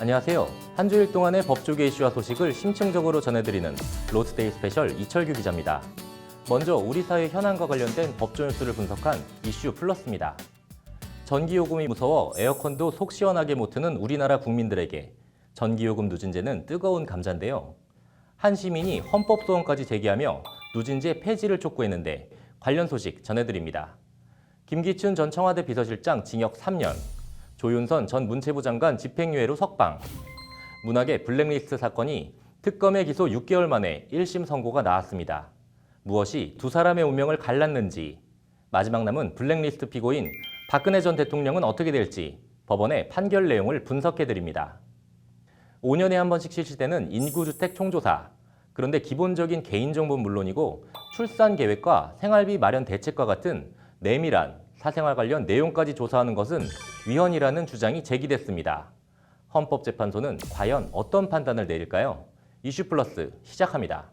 안녕하세요. 한 주일 동안의 법조계 이슈와 소식을 심층적으로 전해드리는 로스데이 스페셜 이철규 기자입니다. 먼저 우리 사회 현안과 관련된 법조 뉴스를 분석한 이슈 플러스입니다. 전기요금이 무서워 에어컨도 속 시원하게 못 트는 우리나라 국민들에게 전기요금 누진제는 뜨거운 감자인데요. 한 시민이 헌법소원까지 제기하며 누진제 폐지를 촉구했는데 관련 소식 전해드립니다. 김기춘 전 청와대 비서실장 징역 3년, 조윤선 전 문체부 장관 집행유예로 석방, 문학의 블랙리스트 사건이 특검의 기소 6개월 만에 1심 선고가 나왔습니다. 무엇이 두 사람의 운명을 갈랐는지, 마지막 남은 블랙리스트 피고인 박근혜 전 대통령은 어떻게 될지 법원의 판결 내용을 분석해드립니다. 5년에 한 번씩 실시되는 인구주택 총조사, 그런데 기본적인 개인정보는 물론이고 출산 계획과 생활비 마련 대책과 같은 내밀한 사생활 관련 내용까지 조사하는 것은 위헌이라는 주장이 제기됐습니다. 헌법재판소는 과연 어떤 판단을 내릴까요? 이슈 플러스 시작합니다.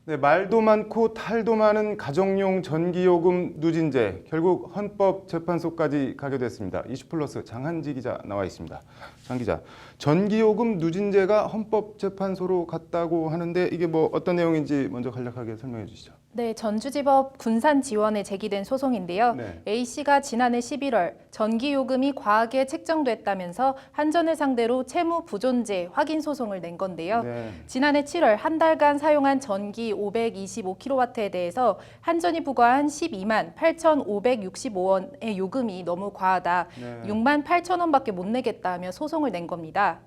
네, 말도 많고 탈도 많은 가정용 전기요금 누진제, 결국 헌법재판소까지 가게 됐습니다. 이슈플러스 장한지 기자 나와 있습니다. 장 기자, 전기요금 누진제가 헌법재판소로 갔다고 하는데 이게 뭐 어떤 내용인지 먼저 간략하게 설명해 주시죠. 네, 전주지법 군산지원에 제기된 소송인데요. 네. A씨가 지난해 11월 전기요금이 과하게 책정됐다면서 한전을 상대로 채무부존재 확인 소송을 낸 건데요. 네. 지난해 7월 한 달간 사용한 전기 525kW에 대해서 한전이 부과한 12만 8,565원의 요금이 너무 과하다. 네. 6만 8천 원밖에 못 내겠다며 소송을 낸 겁니다.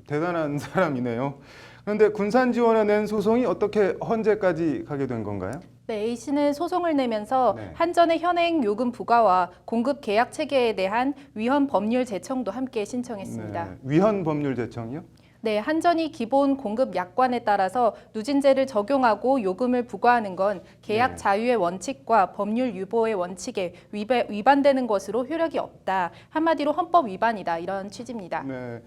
대단한 사람이네요. 그런데 군산지원에 낸 소송이 어떻게 헌재까지 가게 된 건가요? 네, A씨는 소송을 내면서 네. 한전의 현행 요금 부과와 공급 계약 체계에 대한 위헌 법률 제청도 함께 신청했습니다. 네. 위헌 법률 제청이요? 네, 한전이 기본 공급 약관에 따라서 누진제를 적용하고 요금을 부과하는 건 계약 네. 자유의 원칙과 법률 유보의 원칙에 위반되는 것으로 효력이 없다. 한마디로 헌법 위반이다. 이런 취지입니다. 네.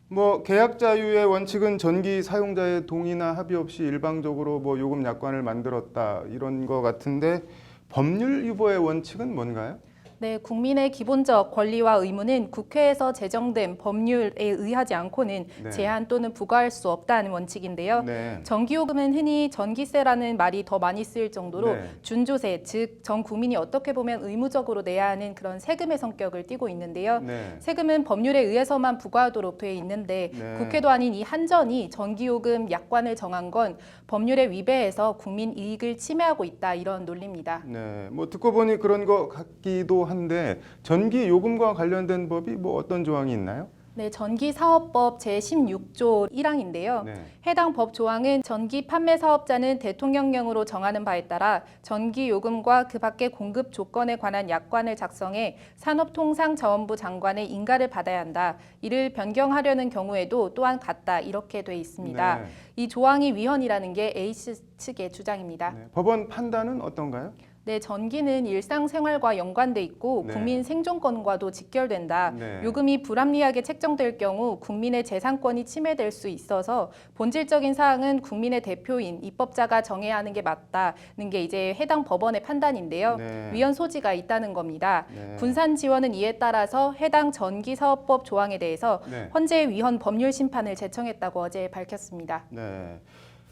뭐 계약 자유의 원칙은 전기 사용자의 동의나 합의 없이 일방적으로 뭐 요금 약관을 만들었다 이런 거 같은데 법률 유보의 원칙은 뭔가요? 네, 국민의 기본적 권리와 의무는 국회에서 제정된 법률에 의하지 않고는 네. 제한 또는 부과할 수 없다는 원칙인데요. 네. 전기요금은 흔히 전기세라는 말이 더 많이 쓰일 정도로 네. 준조세, 즉 전 국민이 어떻게 보면 의무적으로 내야 하는 그런 세금의 성격을 띠고 있는데요. 네. 세금은 법률에 의해서만 부과하도록 돼 있는데 네. 국회도 아닌 이 한전이 전기요금 약관을 정한 건 법률에 위배해서 국민 이익을 침해하고 있다 이런 논리입니다. 네. 뭐 듣고 보니 그런 거 같기도 한데 전기 요금과 관련된 법이 뭐 어떤 조항이 있나요? 네, 전기사업법 제16조 1항인데요. 네. 해당 법 조항은 전기 판매 사업자는 대통령령으로 정하는 바에 따라 전기 요금과 그 밖의 공급 조건에 관한 약관을 작성해 산업통상자원부 장관의 인가를 받아야 한다. 이를 변경하려는 경우에도 또한 같다. 이렇게 돼 있습니다. 네. 이 조항이 위헌이라는 게 A씨 측의 주장입니다. 네. 법원 판단은 어떤가요? 네, 전기는 일상생활과 연관돼 있고 네. 국민 생존권과도 직결된다. 네. 요금이 불합리하게 책정될 경우 국민의 재산권이 침해될 수 있어서 본질적인 사항은 국민의 대표인 입법자가 정해야 하는 게 맞다는 게 이제 해당 법원의 판단인데요. 네. 위헌 소지가 있다는 겁니다. 네. 군산지원은 이에 따라서 해당 전기사업법 조항에 대해서 네. 헌재 위헌 법률 심판을 제청했다고 어제 밝혔습니다. 네.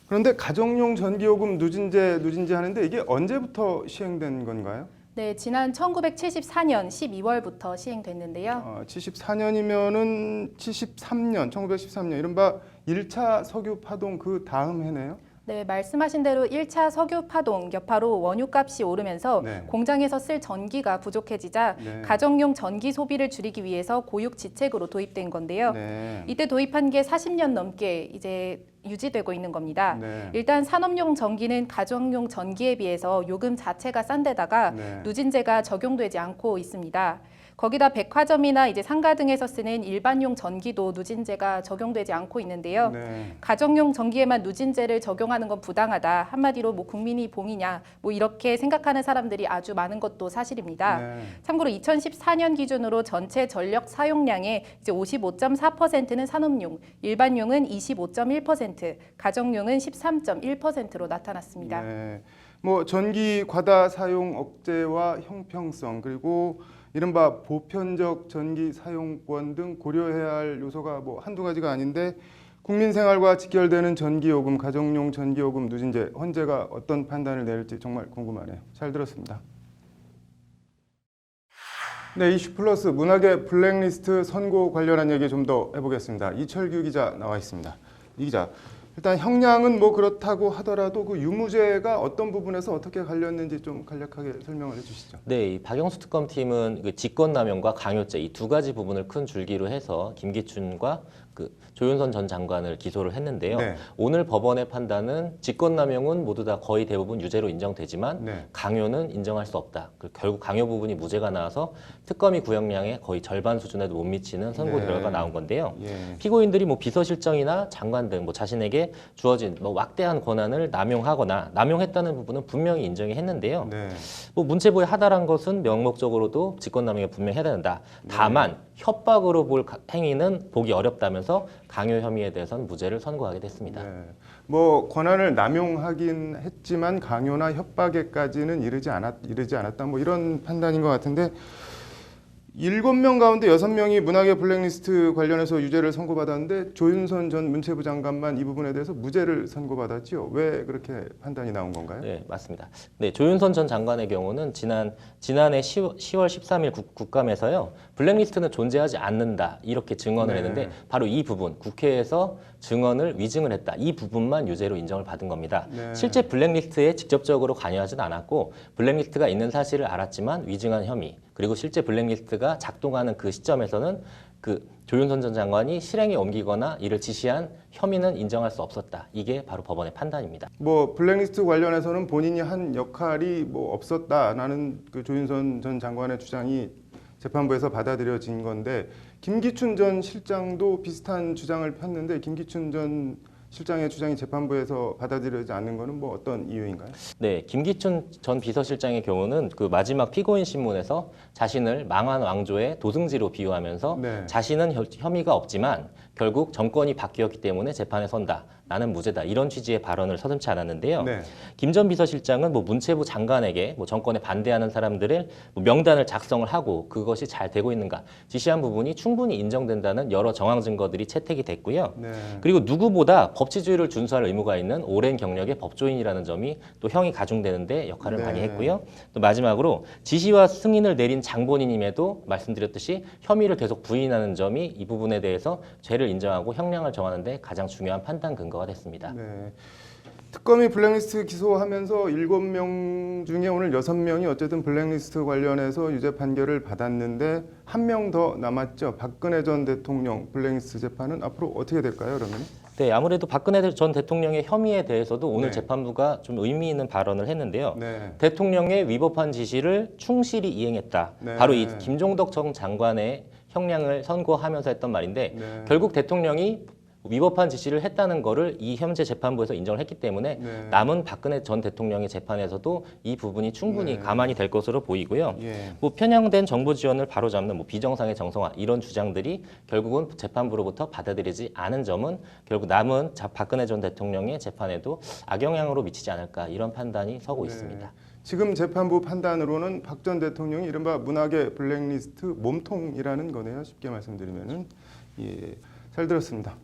그런데 가정용 전기요금 누진제 하는데 이게 언제부터 시행된 건가요? 네, 지난 1974년 12월부터 시행됐는데요. 74년이면은 73년, 1913년 이른바 1차 석유 파동 그 다음 해네요. 네, 말씀하신 대로 1차 석유 파동 여파로 원유값이 오르면서 네. 공장에서 쓸 전기가 부족해지자 네. 가정용 전기 소비를 줄이기 위해서 고육지책으로 도입된 건데요. 네. 이때 도입한 게 40년 넘게 이제 유지되고 있는 겁니다. 네. 일단 산업용 전기는 가정용 전기에 비해서 요금 자체가 싼 데다가 네. 누진제가 적용되지 않고 있습니다. 거기다 백화점이나 이제 상가 등에서 쓰는 일반용 전기도 누진제가 적용되지 않고 있는데요. 네. 가정용 전기에만 누진제를 적용하는 건 부당하다. 한마디로 뭐 국민이 봉이냐 뭐 이렇게 생각하는 사람들이 아주 많은 것도 사실입니다. 네. 참고로 2014년 기준으로 전체 전력 사용량의 이제 55.4%는 산업용, 일반용은 25.1%, 가정용은 13.1%로 나타났습니다. 네. 뭐 전기 과다 사용 억제와 형평성 그리고 이른바 보편적 전기 사용권 등 고려해야 할 요소가 뭐 한두 가지가 아닌데 국민 생활과 직결되는 전기요금, 가정용 전기요금 누진제, 헌재가 어떤 판단을 내릴지 정말 궁금하네요. 잘 들었습니다. 네, 이슈 플러스 문학의 블랙리스트 선고 관련한 얘기 좀 더 해보겠습니다. 이철규 기자 나와 있습니다. 이 기자, 일단 형량은 뭐 그렇다고 하더라도 그 유무죄가 어떤 부분에서 어떻게 갈렸는지 좀 간략하게 설명을 해주시죠. 네, 이 박영수 특검팀은 그 직권남용과 강요죄 이 두 가지 부분을 큰 줄기로 해서 김기춘과 그 조윤선 전 장관을 기소를 했는데요. 네. 오늘 법원의 판단은 직권남용은 모두 다 거의 대부분 유죄로 인정되지만 네. 강요는 인정할 수 없다. 결국 강요 부분이 무죄가 나와서 특검이 구형량의 거의 절반 수준에도 못 미치는 선고 네. 결과가 나온 건데요. 예. 피고인들이 뭐 비서실장이나 장관 등 뭐 자신에게 주어진 뭐 막대한 권한을 남용하거나 남용했다는 부분은 분명히 인정이 했는데요. 네. 뭐 문체부에 하달한 것은 명목적으로도 직권남용에 분명히 해당된다. 다만 협박으로 볼 행위는 보기 어렵다면서 강요 혐의에 대해서는 무죄를 선고하게 됐습니다. 네. 뭐 권한을 남용하긴 했지만 강요나 협박에까지는 이르지 않았다. 뭐 이런 판단인 것 같은데 7명 가운데 6명이 문학의 블랙리스트 관련해서 유죄를 선고받았는데 조윤선 전 문체부 장관만 이 부분에 대해서 무죄를 선고받았지요. 왜 그렇게 판단이 나온 건가요? 네, 맞습니다. 네, 조윤선 전 장관의 경우는 지난해 10월 13일 국감에서요. 블랙리스트는 존재하지 않는다. 이렇게 증언을 네. 했는데 바로 이 부분, 국회에서 증언을 위증을 했다. 이 부분만 유죄로 인정을 받은 겁니다. 네. 실제 블랙리스트에 직접적으로 관여하지는 않았고 블랙리스트가 있는 사실을 알았지만 위증한 혐의, 그리고 실제 블랙리스트가 작동하는 그 시점에서는 그 조윤선 전 장관이 실행에 옮기거나 이를 지시한 혐의는 인정할 수 없었다. 이게 바로 법원의 판단입니다. 뭐 블랙리스트 관련해서는 본인이 한 역할이 뭐 없었다라는 그 조윤선 전 장관의 주장이 재판부에서 받아들여진 건데 김기춘 전 실장도 비슷한 주장을 폈는데 김기춘 전 실장의 주장이 재판부에서 받아들여지지 않는 것은 뭐 어떤 이유인가요? 네, 김기춘 전 비서실장의 경우는 그 마지막 피고인 신문에서 자신을 망한 왕조의 도승지로 비유하면서 네. 자신은 혐의가 없지만 결국 정권이 바뀌었기 때문에 재판에 선다. 나는 무죄다. 이런 취지의 발언을 서슴지 않았는데요. 네. 김 전 비서실장은 뭐 문체부 장관에게 뭐 정권에 반대하는 사람들을 뭐 명단을 작성을 하고 그것이 잘 되고 있는가 지시한 부분이 충분히 인정된다는 여러 정황 증거들이 채택이 됐고요. 네. 그리고 누구보다 법치주의를 준수할 의무가 있는 오랜 경력의 법조인이라는 점이 또 형이 가중되는데 역할을 네. 많이 했고요. 또 마지막으로 지시와 승인을 내린 장본인임에도 말씀드렸듯이 혐의를 계속 부인하는 점이 이 부분에 대해서 죄를 인정하고 형량을 정하는 데 가장 중요한 판단 근거가 됐습니다. 네. 특검이 블랙리스트 기소하면서 7명 중에 오늘 6명이 어쨌든 블랙리스트 관련해서 유죄 판결을 받았는데 한 명 더 남았죠. 박근혜 전 대통령 블랙리스트 재판은 앞으로 어떻게 될까요, 그러면? 네, 아무래도 박근혜 전 대통령의 혐의에 대해서도 오늘 네. 재판부가 좀 의미 있는 발언을 했는데요. 네. 대통령의 위법한 지시를 충실히 이행했다. 네. 바로 이 김종덕 전 장관의 형량을 선고하면서 했던 말인데 네. 결국 대통령이 위법한 지시를 했다는 거를 이 현재 재판부에서 인정을 했기 때문에 네. 남은 박근혜 전 대통령의 재판에서도 이 부분이 충분히 네. 가만히 될 것으로 보이고요. 예. 뭐 편향된 정부 지원을 바로잡는 뭐 비정상의 정성화 이런 주장들이 결국은 재판부로부터 받아들이지 않은 점은 결국 남은 박근혜 전 대통령의 재판에도 악영향으로 미치지 않을까 이런 판단이 서고 네. 있습니다. 지금 재판부 판단으로는 박 전 대통령이 이른바 문학의 블랙리스트 몸통이라는 거네요. 쉽게 말씀드리면은. 예. 잘 들었습니다.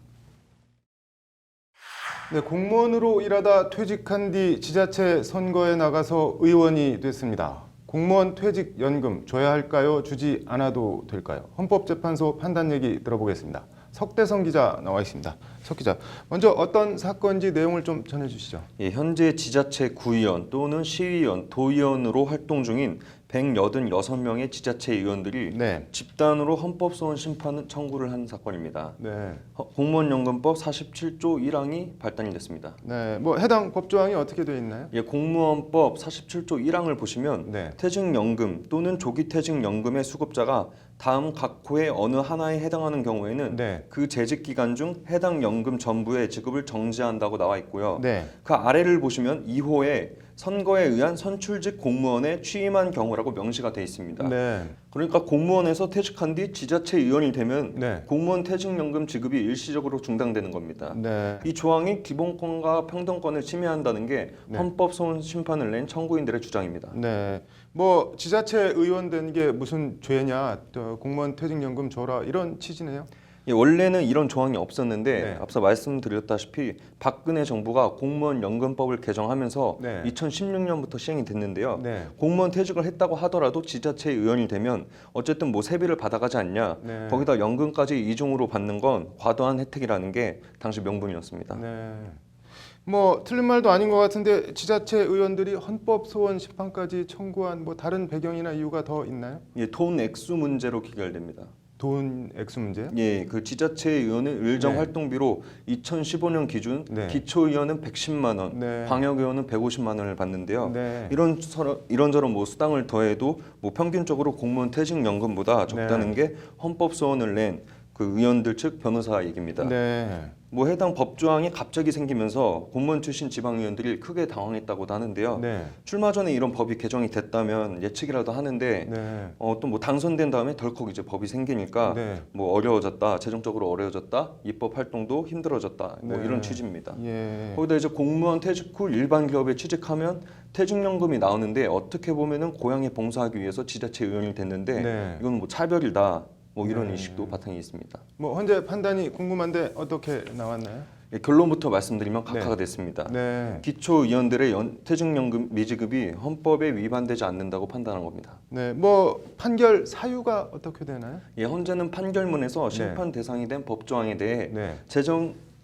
네, 공무원으로 일하다 퇴직한 뒤 지자체 선거에 나가서 의원이 됐습니다. 공무원 퇴직연금 줘야 할까요? 주지 않아도 될까요? 헌법재판소 판단 얘기 들어보겠습니다. 석대성 기자 나와 있습니다. 석 기자, 먼저 어떤 사건인지 내용을 좀 전해주시죠. 예, 현재 지자체 구의원 또는 시의원, 도의원으로 활동 중인 186명의 지자체 의원들이 네. 집단으로 헌법소원 심판 청구를 한 사건입니다. 네. 공무원연금법 47조 1항이 발단이 됐습니다. 네. 뭐 해당 법조항이 어떻게 되어 있나요? 예, 공무원법 47조 1항을 보시면 네. 퇴직연금 또는 조기퇴직연금의 수급자가 다음 각 호의 어느 하나에 해당하는 경우에는 네. 그 재직 기간 중 해당 연금 전부의 지급을 정지한다고 나와 있고요. 네. 그 아래를 보시면 2호에 선거에 의한 선출직 공무원에 취임한 경우라고 명시가 돼 있습니다. 네. 그러니까 공무원에서 퇴직한 뒤 지자체 의원이 되면 네. 공무원 퇴직연금 지급이 일시적으로 중단되는 겁니다. 네. 이 조항이 기본권과 평등권을 침해한다는 게 네. 헌법소원 심판을 낸 청구인들의 주장입니다. 네. 뭐 지자체 의원 된 게 무슨 죄냐? 또 공무원 퇴직연금 줘라 이런 취지네요. 예, 원래는 이런 조항이 없었는데 네. 앞서 말씀드렸다시피 박근혜 정부가 공무원 연금법을 개정하면서 네. 2016년부터 시행이 됐는데요. 네. 공무원 퇴직을 했다고 하더라도 지자체 의원이 되면 어쨌든 뭐 세비를 받아가지 않냐. 네. 거기다 연금까지 이중으로 받는 건 과도한 혜택이라는 게 당시 명분이었습니다. 네. 뭐 틀린 말도 아닌 것 같은데 지자체 의원들이 헌법 소원 심판까지 청구한 뭐 다른 배경이나 이유가 더 있나요? 예, 돈 액수 문제로 귀결됩니다. 돈 액수 문제? 예, 그 지자체 의원은 일정 네. 활동비로 2015년 기준 네. 기초의원은 110만 원, 네. 광역의원은 150만 원을 받는데요. 네. 이런저런 뭐 수당을 더해도 뭐 평균적으로 공무원 퇴직연금보다 적다는 게 헌법 소원을 낸 그 의원들 측 변호사 얘기입니다. 네. 뭐 해당 법조항이 갑자기 생기면서 공무원 출신 지방의원들이 크게 당황했다고도 하는데요. 네. 출마 전에 이런 법이 개정이 됐다면 예측이라도 하는데 네. 또 뭐 당선된 다음에 덜컥 이제 법이 생기니까 네. 뭐 어려워졌다, 재정적으로 어려워졌다, 입법 활동도 힘들어졌다, 뭐 네. 이런 취지입니다. 예. 거기다 이제 공무원 퇴직 후 일반 기업에 취직하면 퇴직연금이 나오는데 어떻게 보면은 고향에 봉사하기 위해서 지자체 의원이 됐는데 네. 이건 뭐 차별이다, 뭐 이런 네. 인식도 바탕에 있습니다. 뭐 현재 판단이 궁금한데 어떻게 나왔나요? 예, 결론부터 말씀드리면 각하가 네. 됐습니다. 네. 기초의원들의 퇴직연금 미지급이 헌법에 위반되지 않는다고 판단한 겁니다. 네. 뭐 판결 사유가 어떻게 되나요? 예, 현재는 판결문에서 심판 대상이 된 법조항에 대해 네.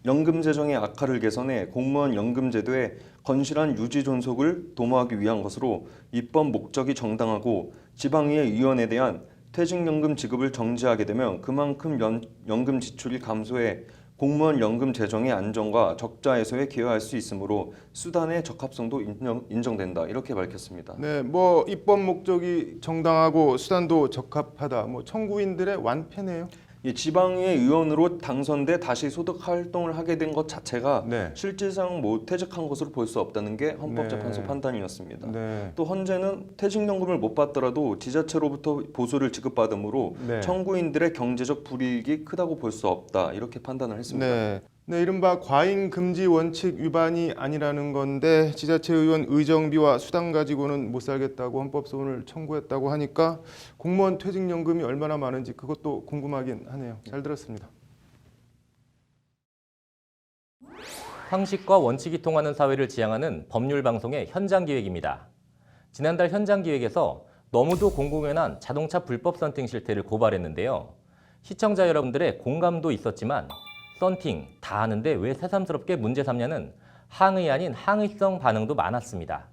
연금 재정의 악화를 개선해 공무원 연금 제도의 건실한 유지 존속을 도모하기 위한 것으로 입법 목적이 정당하고 지방의회 의원에 대한 퇴직연금 지급을 정지하게 되면 그만큼 연금 지출이 감소해 공무원 연금 재정의 안정과 적자 해소에 기여할 수 있으므로 수단의 적합성도 인정된다 이렇게 밝혔습니다. 네. 뭐 입법 목적이 정당하고 수단도 적합하다. 뭐 청구인들의 완패네요. 이 지방의회 의원으로 당선돼 다시 소득 활동을 하게 된 것 자체가 네. 실질상 뭐 퇴직한 것으로 볼 수 없다는 게 헌법재판소 네. 판단이었습니다. 네. 또 현재는 퇴직연금을 못 받더라도 지자체로부터 보수를 지급받으므로 네. 청구인들의 경제적 불이익이 크다고 볼 수 없다 이렇게 판단을 했습니다. 네. 네, 이른바 과잉 금지 원칙 위반이 아니라는 건데 지자체 의원 의정비와 수당 가지고는 못 살겠다고 헌법 소원을 청구했다고 하니까 공무원 퇴직연금이 얼마나 많은지 그것도 궁금하긴 하네요. 잘 들었습니다. 상식과 원칙이 통하는 사회를 지향하는 법률 방송의 현장 기획입니다. 지난달 현장 기획에서 너무도 공공연한 자동차 불법 썬팅 실태를 고발했는데요. 시청자 여러분들의 공감도 있었지만 썬팅 다 아는데 왜 새삼스럽게 문제 삼냐는 항의 아닌 항의성 반응도 많았습니다.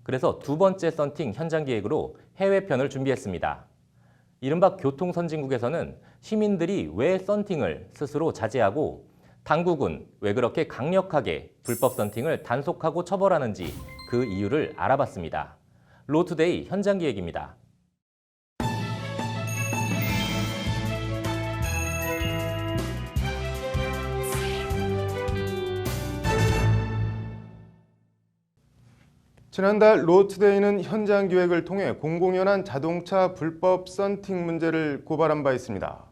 그래서 두 번째 썬팅 현장 기획으로 해외편을 준비했습니다. 이른바 교통선진국에서는 시민들이 왜 썬팅을 스스로 자제하고 당국은 왜 그렇게 강력하게 불법 썬팅을 단속하고 처벌하는지 그 이유를 알아봤습니다. 로투데이 현장 기획입니다. 지난달 로투데이는 현장 기획을 통해 공공연한 자동차 불법 썬팅 문제를 고발한 바 있습니다.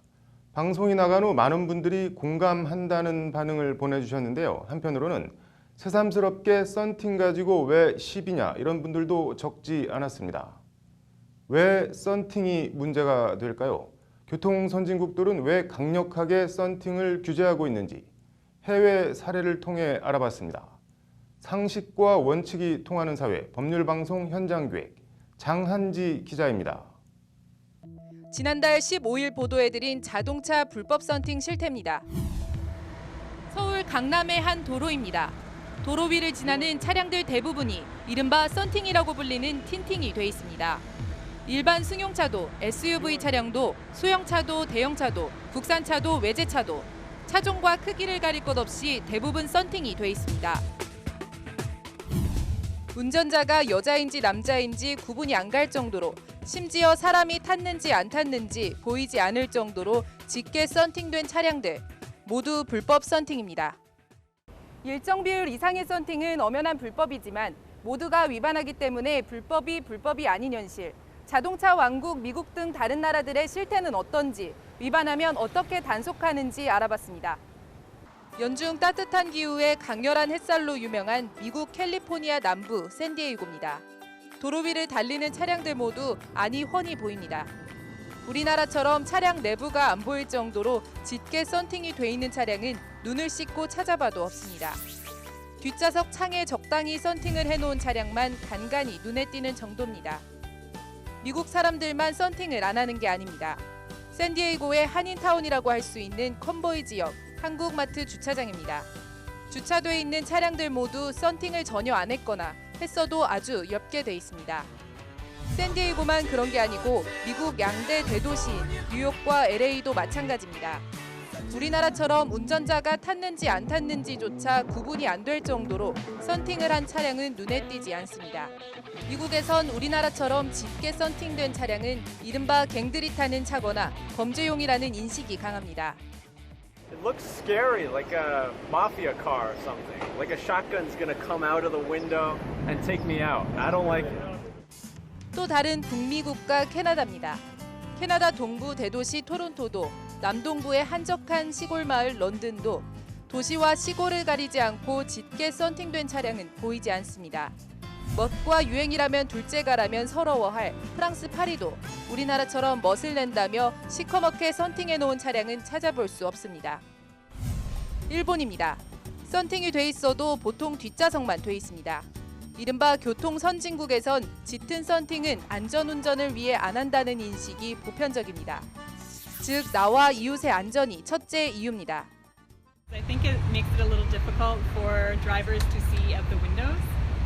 방송이 나간 후 많은 분들이 공감한다는 반응을 보내주셨는데요. 한편으로는 새삼스럽게 썬팅 가지고 왜 시비냐 이런 분들도 적지 않았습니다. 왜 썬팅이 문제가 될까요? 교통선진국들은 왜 강력하게 썬팅을 규제하고 있는지 해외 사례를 통해 알아봤습니다. 상식과 원칙이 통하는 사회, 법률방송 현장기획 장한지 기자입니다. 지난달 15일 보도해드린 자동차 불법 썬팅 실태입니다. 서울 강남의 한 도로입니다. 도로 위를 지나는 차량들 대부분이 이른바 썬팅이라고 불리는 틴팅이 돼 있습니다. 일반 승용차도, SUV 차량도, 소형차도, 대형차도, 국산차도, 외제차도 차종과 크기를 가릴 것 없이 대부분 썬팅이 돼 있습니다. 운전자가 여자인지 남자인지 구분이 안 갈 정도로 심지어 사람이 탔는지 안 탔는지 보이지 않을 정도로 짙게 썬팅된 차량들 모두 불법 썬팅입니다. 일정 비율 이상의 썬팅은 엄연한 불법이지만 모두가 위반하기 때문에 불법이 아닌 현실. 자동차 왕국 미국 등 다른 나라들의 실태는 어떤지, 위반하면 어떻게 단속하는지 알아봤습니다. 연중 따뜻한 기후에 강렬한 햇살로 유명한 미국 캘리포니아 남부 샌디에이고입니다. 도로 위를 달리는 차량들 모두 안이 훤히 보입니다. 우리나라처럼 차량 내부가 안 보일 정도로 짙게 썬팅이 돼 있는 차량은 눈을 씻고 찾아봐도 없습니다. 뒷좌석 창에 적당히 썬팅을 해놓은 차량만 간간히 눈에 띄는 정도입니다. 미국 사람들만 썬팅을 안 하는 게 아닙니다. 샌디에이고의 한인타운이라고 할 수 있는 컨보이 지역 한국마트 주차장입니다. 주차돼 있는 차량들 모두 썬팅을 전혀 안 했거나 했어도 아주 옅게 돼 있습니다. 샌디에이고만 그런 게 아니고 미국 양대 대도시인 뉴욕과 LA도 마찬가지입니다. 우리나라처럼 운전자가 탔는지 안 탔는지조차 구분이 안 될 정도로 썬팅을 한 차량은 눈에 띄지 않습니다. 미국에선 우리나라처럼 짙게 썬팅된 차량은 이른바 갱들이 타는 차거나 범죄용이라는 인식이 강합니다. It looks scary, like a mafia car or something. Like a shotgun's gonna come out of the window and take me out. I don't like it. 또 다른 북미 국가 캐나다입니다. 캐나다 동부 대도시 토론토도 남동부의 한적한 시골 마을 런던도 도시와 시골을 가리지 않고 짙게 썬팅된 차량은 보이지 않습니다. 멋과 유행이라면 둘째가라면 서러워할 프랑스 파리도 우리나라처럼 멋을 낸다며 시커멓게 썬팅해 놓은 차량은 찾아볼 수 없습니다. 일본입니다. 썬팅이 돼 있어도 보통 뒷좌석만 돼 있습니다. 이른바 교통 선진국에선 짙은 썬팅은 안전운전을 위해 안 한다는 인식이 보편적입니다. 즉 나와 이웃의 안전이 첫째 이유입니다. I think it makes it a little difficult for drivers to see out the windows.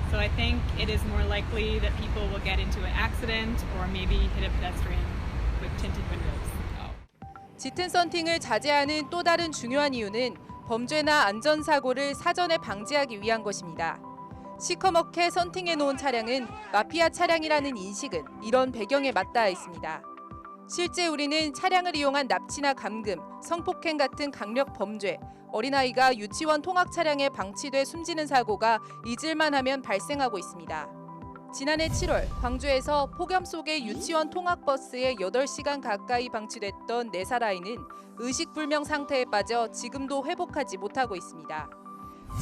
So I think it is more likely that people will get into an accident or maybe hit a pedestrian with tinted windows. 짙은 썬팅을 자제하는 또 다른 중요한 이유는 범죄나 안전사고를 사전에 방지하기 위한 것입니다. 시커멓게 썬팅해 놓은 차량은 마피아 차량이라는 인식은 이런 배경에 맞닿아 있습니다. 실제 우리는 차량을 이용한 납치나 감금, 성폭행 같은 강력 범죄, 어린아이가 유치원 통학 차량에 방치돼 숨지는 사고가 잊을만 하면 발생하고 있습니다. 지난해 7월 광주에서 폭염 속의 유치원 통학버스에 8시간 가까이 방치됐던 4살 아이는 의식불명 상태에 빠져 지금도 회복하지 못하고 있습니다.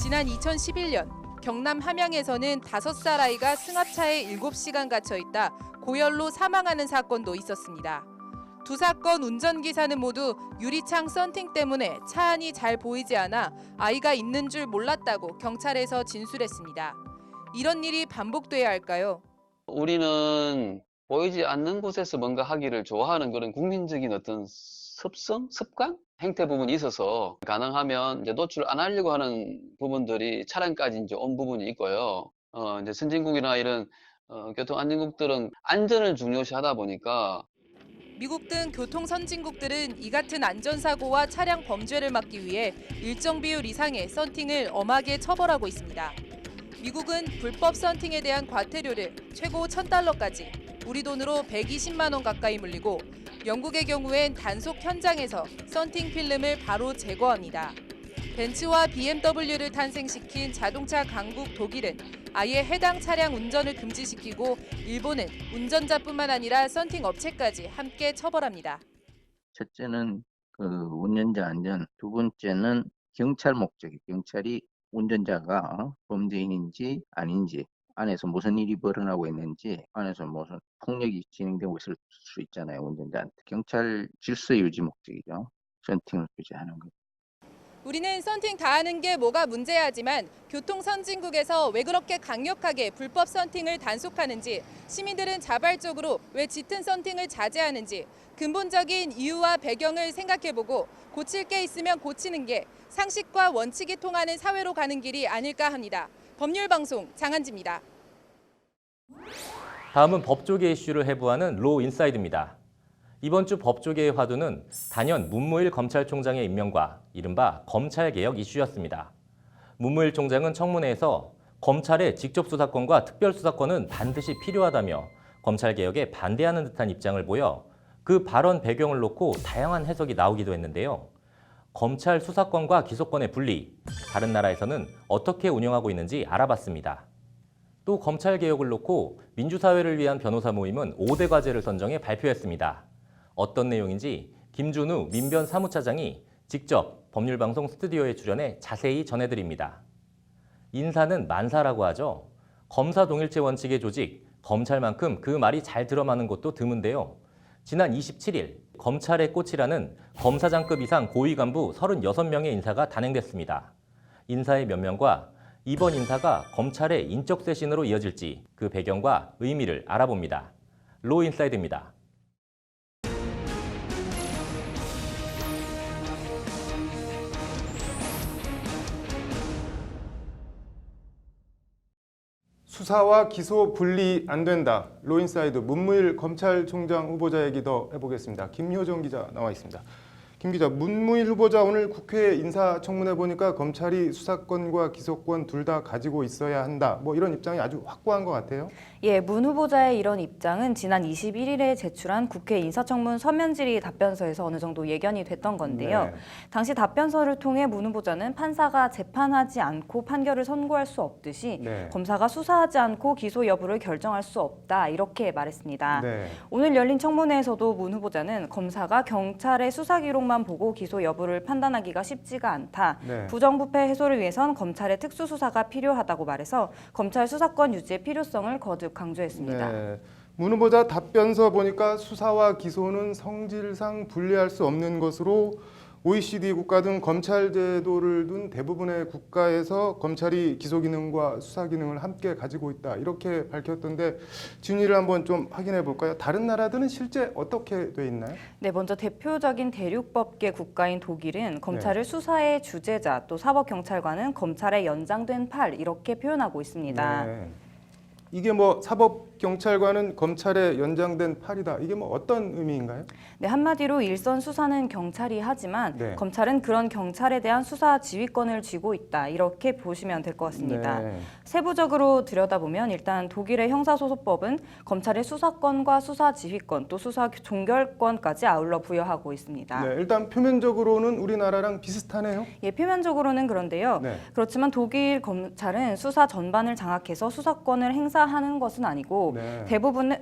지난 2011년 경남 함양에서는 5살 아이가 승합차에 7시간 갇혀있다 고열로 사망하는 사건도 있었습니다. 두 사건 운전기사는 모두 유리창 썬팅 때문에 차 안이 잘 보이지 않아 아이가 있는 줄 몰랐다고 경찰에서 진술했습니다. 이런 일이 반복돼야 할까요? 우리는 보이지 않는 곳에서 뭔가 하기를 좋아하는 그런 국민적인 어떤 습관? 행태 부분이 있어서 가능하면 이제 노출 안 하려고 하는 부분들이 차량까지 이제 온 부분이 있고요. 이제 선진국이나 이런 교통 안전국들은 안전을 중요시하다 보니까 미국 등 교통 선진국들은 이 같은 안전사고와 차량 범죄를 막기 위해 일정 비율 이상의 썬팅을 엄하게 처벌하고 있습니다. 미국은 불법 썬팅에 대한 과태료를 최고 $1,000까지 우리 돈으로 120만 원 가까이 물리고 영국의 경우엔 단속 현장에서 썬팅 필름을 바로 제거합니다. 벤츠와 BMW를 탄생시킨 자동차 강국 독일은 아예 해당 차량 운전을 금지시키고 일본은 운전자뿐만 아니라 썬팅 업체까지 함께 처벌합니다. 첫째는 운전자 안전, 두 번째는 경찰 목적이 경찰이 운전자가 범죄인인지 아닌지 안에서 무슨 일이 벌어나고 있는지 안에서 무슨 폭력이 진행되고 있을 수 있잖아요. 운전자한테. 경찰 질서 유지 목적이죠. 썬팅을 규제하는 것. 우리는 썬팅 다 하는 게 뭐가 문제야지만 교통 선진국에서 왜 그렇게 강력하게 불법 썬팅을 단속하는지 시민들은 자발적으로 왜 짙은 썬팅을 자제하는지 근본적인 이유와 배경을 생각해보고 고칠 게 있으면 고치는 게 상식과 원칙이 통하는 사회로 가는 길이 아닐까 합니다. 법률방송 장한지입니다. 다음은 법조계 이슈를 해부하는 로 인사이드입니다. 이번 주 법조계의 화두는 단연 문무일 검찰총장의 임명과 이른바 검찰개혁 이슈였습니다. 문무일 총장은 청문회에서 검찰의 직접 수사권과 특별 수사권은 반드시 필요하다며 검찰개혁에 반대하는 듯한 입장을 보여 그 발언 배경을 놓고 다양한 해석이 나오기도 했는데요. 검찰 수사권과 기소권의 분리, 다른 나라에서는 어떻게 운영하고 있는지 알아봤습니다. 또 검찰개혁을 놓고 민주사회를 위한 변호사 모임은 5대 과제를 선정해 발표했습니다. 어떤 내용인지 김준우 민변 사무차장이 직접 법률방송 스튜디오에 출연해 자세히 전해드립니다. 인사는 만사라고 하죠. 검사 동일체 원칙의 조직, 검찰만큼 그 말이 잘 들어맞는 곳도 드문데요. 지난 27일 검찰의 꽃이라는 검사장급 이상 고위 간부 36명의 인사가 단행됐습니다. 인사의 몇 명과 이번 인사가 검찰의 인적 쇄신으로 이어질지 그 배경과 의미를 알아봅니다. 로 인사이드입니다. 수사와 기소 분리 안 된다. 로인사이드 문무일 검찰총장 후보자 얘기 더 해보겠습니다. 김효정 기자 나와 있습니다. 김 기자, 문무일 후보자 오늘 국회 인사청문회 보니까 검찰이 수사권과 기소권 둘 다 가지고 있어야 한다. 뭐 이런 입장이 아주 확고한 것 같아요. 예, 문 후보자의 이런 입장은 지난 21일에 제출한 국회 인사청문 서면 질의 답변서에서 어느 정도 예견이 됐던 건데요. 네. 당시 답변서를 통해 문 후보자는 판사가 재판하지 않고 판결을 선고할 수 없듯이 네. 검사가 수사하지 않고 기소 여부를 결정할 수 없다 이렇게 말했습니다. 네. 오늘 열린 청문회에서도 문 후보자는 검사가 경찰의 수사 기록만 보고 기소 여부를 판단하기가 쉽지가 않다. 네. 부정부패 해소를 위해선 검찰의 특수수사가 필요하다고 말해서 검찰 수사권 유지의 필요성을 거듭 강조했습니다. 네. 문 후보자 답변서 보니까 수사와 기소는 성질상 분리할 수 없는 것으로 OECD 국가 등 검찰 제도를 둔 대부분의 국가에서 검찰이 기소 기능과 수사 기능을 함께 가지고 있다. 이렇게 밝혔던데 진위를 한번 좀 확인해 볼까요? 다른 나라들은 실제 어떻게 돼 있나요? 네, 먼저 대표적인 대륙법계 국가인 독일은 검찰을 수사의 주재자, 또 사법경찰관은 검찰의 연장된 팔 이렇게 표현하고 있습니다. 네. 이게 뭐 사법경찰관은 검찰의 연장된 팔이다. 이게 뭐 어떤 의미인가요? 네, 한마디로 일선 수사는 경찰이 하지만 네. 검찰은 그런 경찰에 대한 수사 지휘권을 쥐고 있다. 이렇게 보시면 될 것 같습니다. 네. 세부적으로 들여다보면 일단 독일의 형사소송법은 검찰의 수사권과 수사 지휘권, 또 수사 종결권까지 아울러 부여하고 있습니다. 네, 일단 표면적으로는 우리나라랑 비슷하네요. 예, 표면적으로는 그런데요. 네. 그렇지만 독일 검찰은 수사 전반을 장악해서 수사권을 행사하는 것은 아니고 네.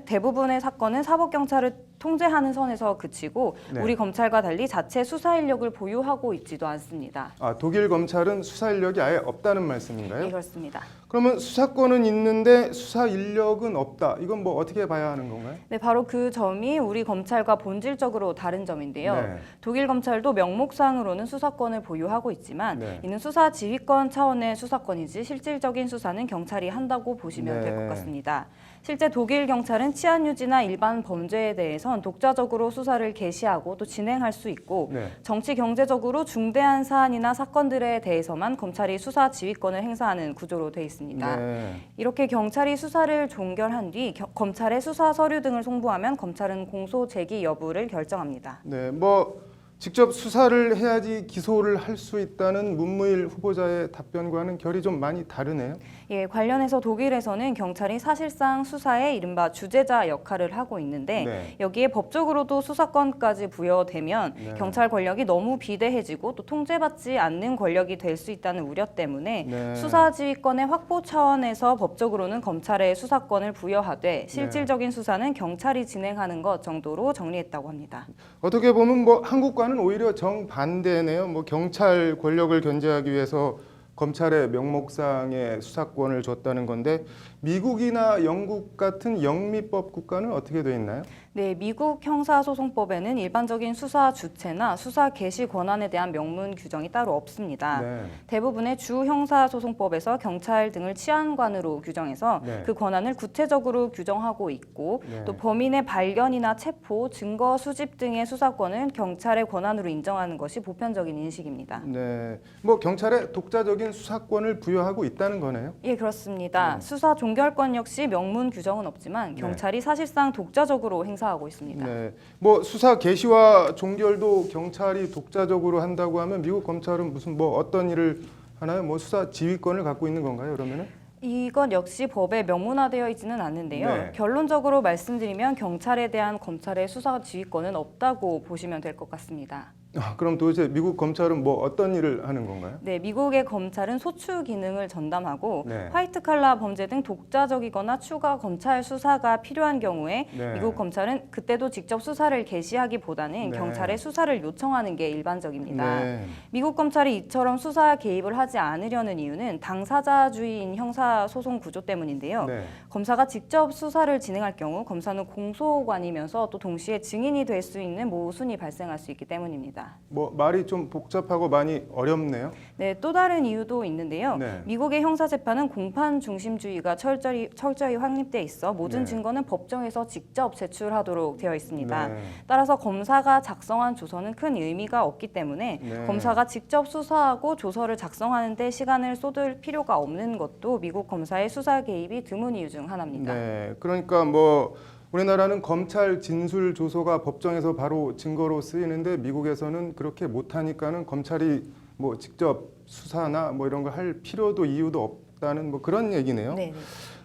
대부분의 사건은 사법경찰을 통제하는 선에서 그치고 네. 우리 검찰과 달리 자체 수사 인력을 보유하고 있지도 않습니다. 아, 독일 검찰은 수사 인력이 아예 없다는 말씀인가요? 예, 그렇습니다. 그러면 수사권은 있는데 수사 인력은 없다. 이건 뭐 어떻게 봐야 하는 건가요? 네, 바로 그 점이 우리 검찰과 본질적으로 다른 점인데요. 네. 독일 검찰도 명목상으로는 수사권을 보유하고 있지만 네. 이는 수사 지휘권 차원의 수사권이지 실질적인 수사는 경찰이 한다고 보시면 될 것 네. 같습니다. 실제 독일 경찰은 치안 유지나 일반 범죄에 대해선 독자적으로 수사를 개시하고 또 진행할 수 있고 네. 정치 경제적으로 중대한 사안이나 사건들에 대해서만 검찰이 수사 지휘권을 행사하는 구조로 돼 있습니다. 네. 이렇게 경찰이 수사를 종결한 뒤 검찰의 수사 서류 등을 송부하면 검찰은 공소 제기 여부를 결정합니다. 네, 뭐 직접 수사를 해야지 기소를 할 수 있다는 문무일 후보자의 답변과는 결이 좀 많이 다르네요. 예, 관련해서 독일에서는 경찰이 사실상 수사의 이른바 주재자 역할을 하고 있는데 네. 여기에 법적으로도 수사권까지 부여되면 네. 경찰 권력이 너무 비대해지고 또 통제받지 않는 권력이 될 수 있다는 우려 때문에 네. 수사지휘권의 확보 차원에서 법적으로는 검찰에 수사권을 부여하되 실질적인 수사는 경찰이 진행하는 것 정도로 정리했다고 합니다. 어떻게 보면 뭐 한국과는 오히려 정반대네요. 뭐 경찰 권력을 견제하기 위해서 검찰의 명목상의 수사권을 줬다는 건데 미국이나 영국 같은 영미법 국가는 어떻게 돼 있나요? 네, 미국 형사소송법에는 일반적인 수사 주체나 수사 개시 권한에 대한 명문 규정이 따로 없습니다. 네. 대부분의 주 형사소송법에서 경찰 등을 치안관으로 규정해서 네. 그 권한을 구체적으로 규정하고 있고 네. 또 범인의 발견이나 체포, 증거 수집 등의 수사권은 경찰의 권한으로 인정하는 것이 보편적인 인식입니다. 네. 뭐 경찰에 독자적인 수사권을 부여하고 있다는 거네요. 예, 그렇습니다. 수사 종결 종결권 역시 명문 규정은 없지만 경찰이 사실상 독자적으로 행사하고 있습니다. 네. 뭐 수사 개시와 종결도 경찰이 독자적으로 한다고 하면 미국 검찰은 무슨 뭐 어떤 일을 하나요? 뭐 수사 지휘권을 갖고 있는 건가요? 그러면은? 이건 역시 법에 명문화되어 있지는 않는데요. 네. 결론적으로 말씀드리면 경찰에 대한 검찰의 수사 지휘권은 없다고 보시면 될 것 같습니다. 그럼 도대체 미국 검찰은 뭐 어떤 일을 하는 건가요? 네, 미국의 검찰은 소추 기능을 전담하고 네. 화이트 칼라 범죄 등 독자적이거나 추가 검찰 수사가 필요한 경우에 네. 미국 검찰은 그때도 직접 수사를 개시하기보다는 네. 경찰에 수사를 요청하는 게 일반적입니다. 네. 미국 검찰이 이처럼 수사 개입을 하지 않으려는 이유는 당사자주의인 형사소송 구조 때문인데요. 네. 검사가 직접 수사를 진행할 경우 검사는 공소관이면서 또 동시에 증인이 될 수 있는 모순이 발생할 수 있기 때문입니다. 뭐 말이 좀 복잡하고 많이 어렵네요. 네, 또 다른 이유도 있는데요. 네. 미국의 형사재판은 공판 중심주의가 철저히 확립돼 있어 모든 네. 증거는 법정에서 직접 제출하도록 되어 있습니다. 네. 따라서 검사가 작성한 조서는 큰 의미가 없기 때문에 네. 검사가 직접 수사하고 조서를 작성하는 데 시간을 쏟을 필요가 없는 것도 미국 검사의 수사 개입이 드문 이유 중 하나입니다. 네. 그러니까 뭐 우리나라는 검찰 진술 조서가 법정에서 바로 증거로 쓰이는데 미국에서는 그렇게 못하니까는 검찰이 뭐 직접 수사나 뭐 이런 거 할 필요도 이유도 없다는 뭐 그런 얘기네요. 네.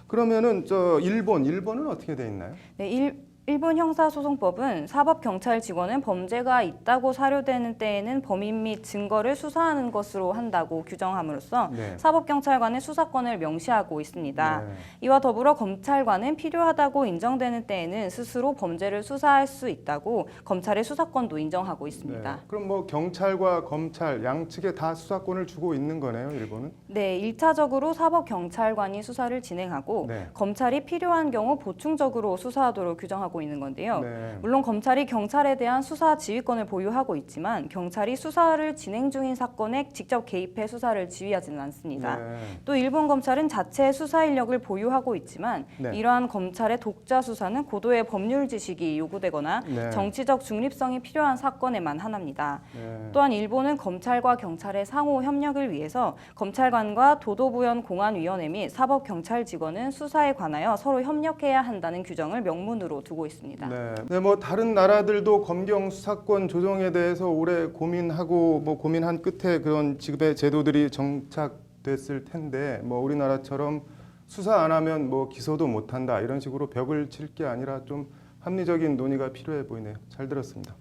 그러면은 일본은 어떻게 돼 있나요? 네, 일본 형사소송법은 사법경찰 직원은 범죄가 있다고 사료되는 때에는 범인 및 증거를 수사하는 것으로 한다고 규정함으로써 네. 사법경찰관의 수사권을 명시하고 있습니다. 네. 이와 더불어 검찰관은 필요하다고 인정되는 때에는 스스로 범죄를 수사할 수 있다고 검찰의 수사권도 인정하고 있습니다. 네. 그럼 뭐 경찰과 검찰 양측에 다 수사권을 주고 있는 거네요, 일본은? 네, 1차적으로 사법경찰관이 수사를 진행하고 네. 검찰이 필요한 경우 보충적으로 수사하도록 규정하고 있는 건데요. 네. 물론 검찰이 경찰에 대한 수사 지휘권을 보유하고 있지만 경찰이 수사를 진행 중인 사건에 직접 개입해 수사를 지휘하지는 않습니다. 네. 또 일본 검찰은 자체 수사 인력을 보유하고 있지만 네. 이러한 검찰의 독자 수사는 고도의 법률 지식이 요구되거나 네. 정치적 중립성이 필요한 사건에만 한합니다. 네. 또한 일본은 검찰과 경찰의 상호 협력을 위해서 검찰관과 도도부현 공안위원회 및 사법경찰 직원은 수사에 관하여 서로 협력해야 한다는 규정을 명문으로 두고 있습니다. 네, 뭐 다른 나라들도 검경 수사권 조정에 대해서 오래 고민하고 뭐 고민한 끝에 그런 지급의 제도들이 정착됐을 텐데 뭐 우리나라처럼 수사 안 하면 뭐 기소도 못 한다 이런 식으로 벽을 칠 게 아니라 좀 합리적인 논의가 필요해 보이네요. 잘 들었습니다.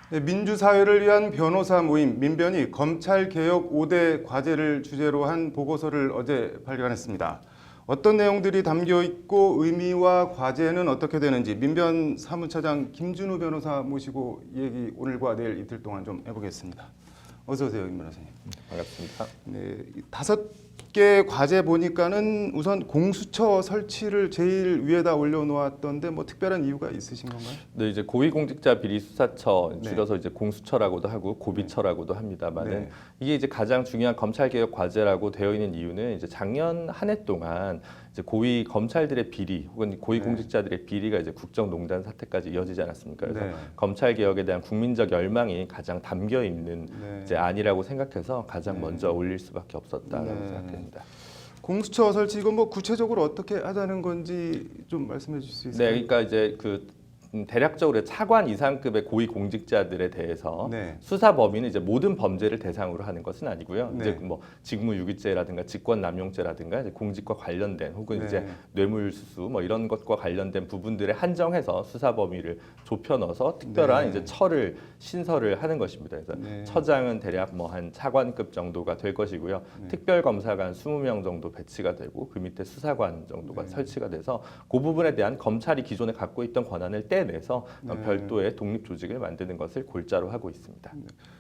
네, 민주사회를 위한 변호사 모임 민변이 검찰개혁 5대 과제를 주제로 한 보고서를 어제 발간했습니다. 어떤 내용들이 담겨 있고 의미와 과제는 어떻게 되는지 민변 사무차장 김준우 변호사 모시고 얘기 오늘과 내일 이틀 동안 좀 해보겠습니다. 어서 오세요, 김 변호사님. 반갑습니다. 네, 5개 과제 보니까는 우선 공수처 설치를 제일 위에다 올려놓았던데 뭐 특별한 이유가 있으신 건가요? 네, 이제 고위공직자 비리 수사처 네. 줄여서 이제 공수처라고도 하고 고비처라고도 합니다만은 네. 이게 이제 가장 중요한 검찰 개혁 과제라고 되어 있는 이유는 이제 작년 한 해 동안 이제 고위 검찰들의 비리 혹은 고위 네. 공직자들의 비리가 이제 국정농단 사태까지 이어지지 않았습니까? 그래서 네. 검찰 개혁에 대한 국민적 열망이 가장 담겨 있는 네. 이제 안이라고 생각해서 가장 네. 먼저 올릴 수밖에 없었다라고 네. 생각됩니다. 공수처 설치 이건 뭐 구체적으로 어떻게 하자는 건지 좀 말씀해 주실 수 있을까요? 네, 그러니까 이제 대략적으로 차관 이상급의 고위 공직자들에 대해서 네. 수사 범위는 이제 모든 범죄를 대상으로 하는 것은 아니고요. 네. 이제 뭐 직무유기죄라든가 직권남용죄라든가 이제 공직과 관련된 혹은 네. 이제 뇌물수수 뭐 이런 것과 관련된 부분들에 한정해서 수사 범위를 좁혀 넣어서 특별한 네. 이제 처를 신설을 하는 것입니다. 그래서 네. 처장은 대략 뭐 한 차관급 정도가 될 것이고요. 네. 특별검사관 20명 정도 배치가 되고 그 밑에 수사관 정도가 네. 설치가 돼서 그 부분에 대한 검찰이 기존에 갖고 있던 권한을 떼내서 네. 별도의 독립 조직을 만드는 것을 골자로 하고 있습니다.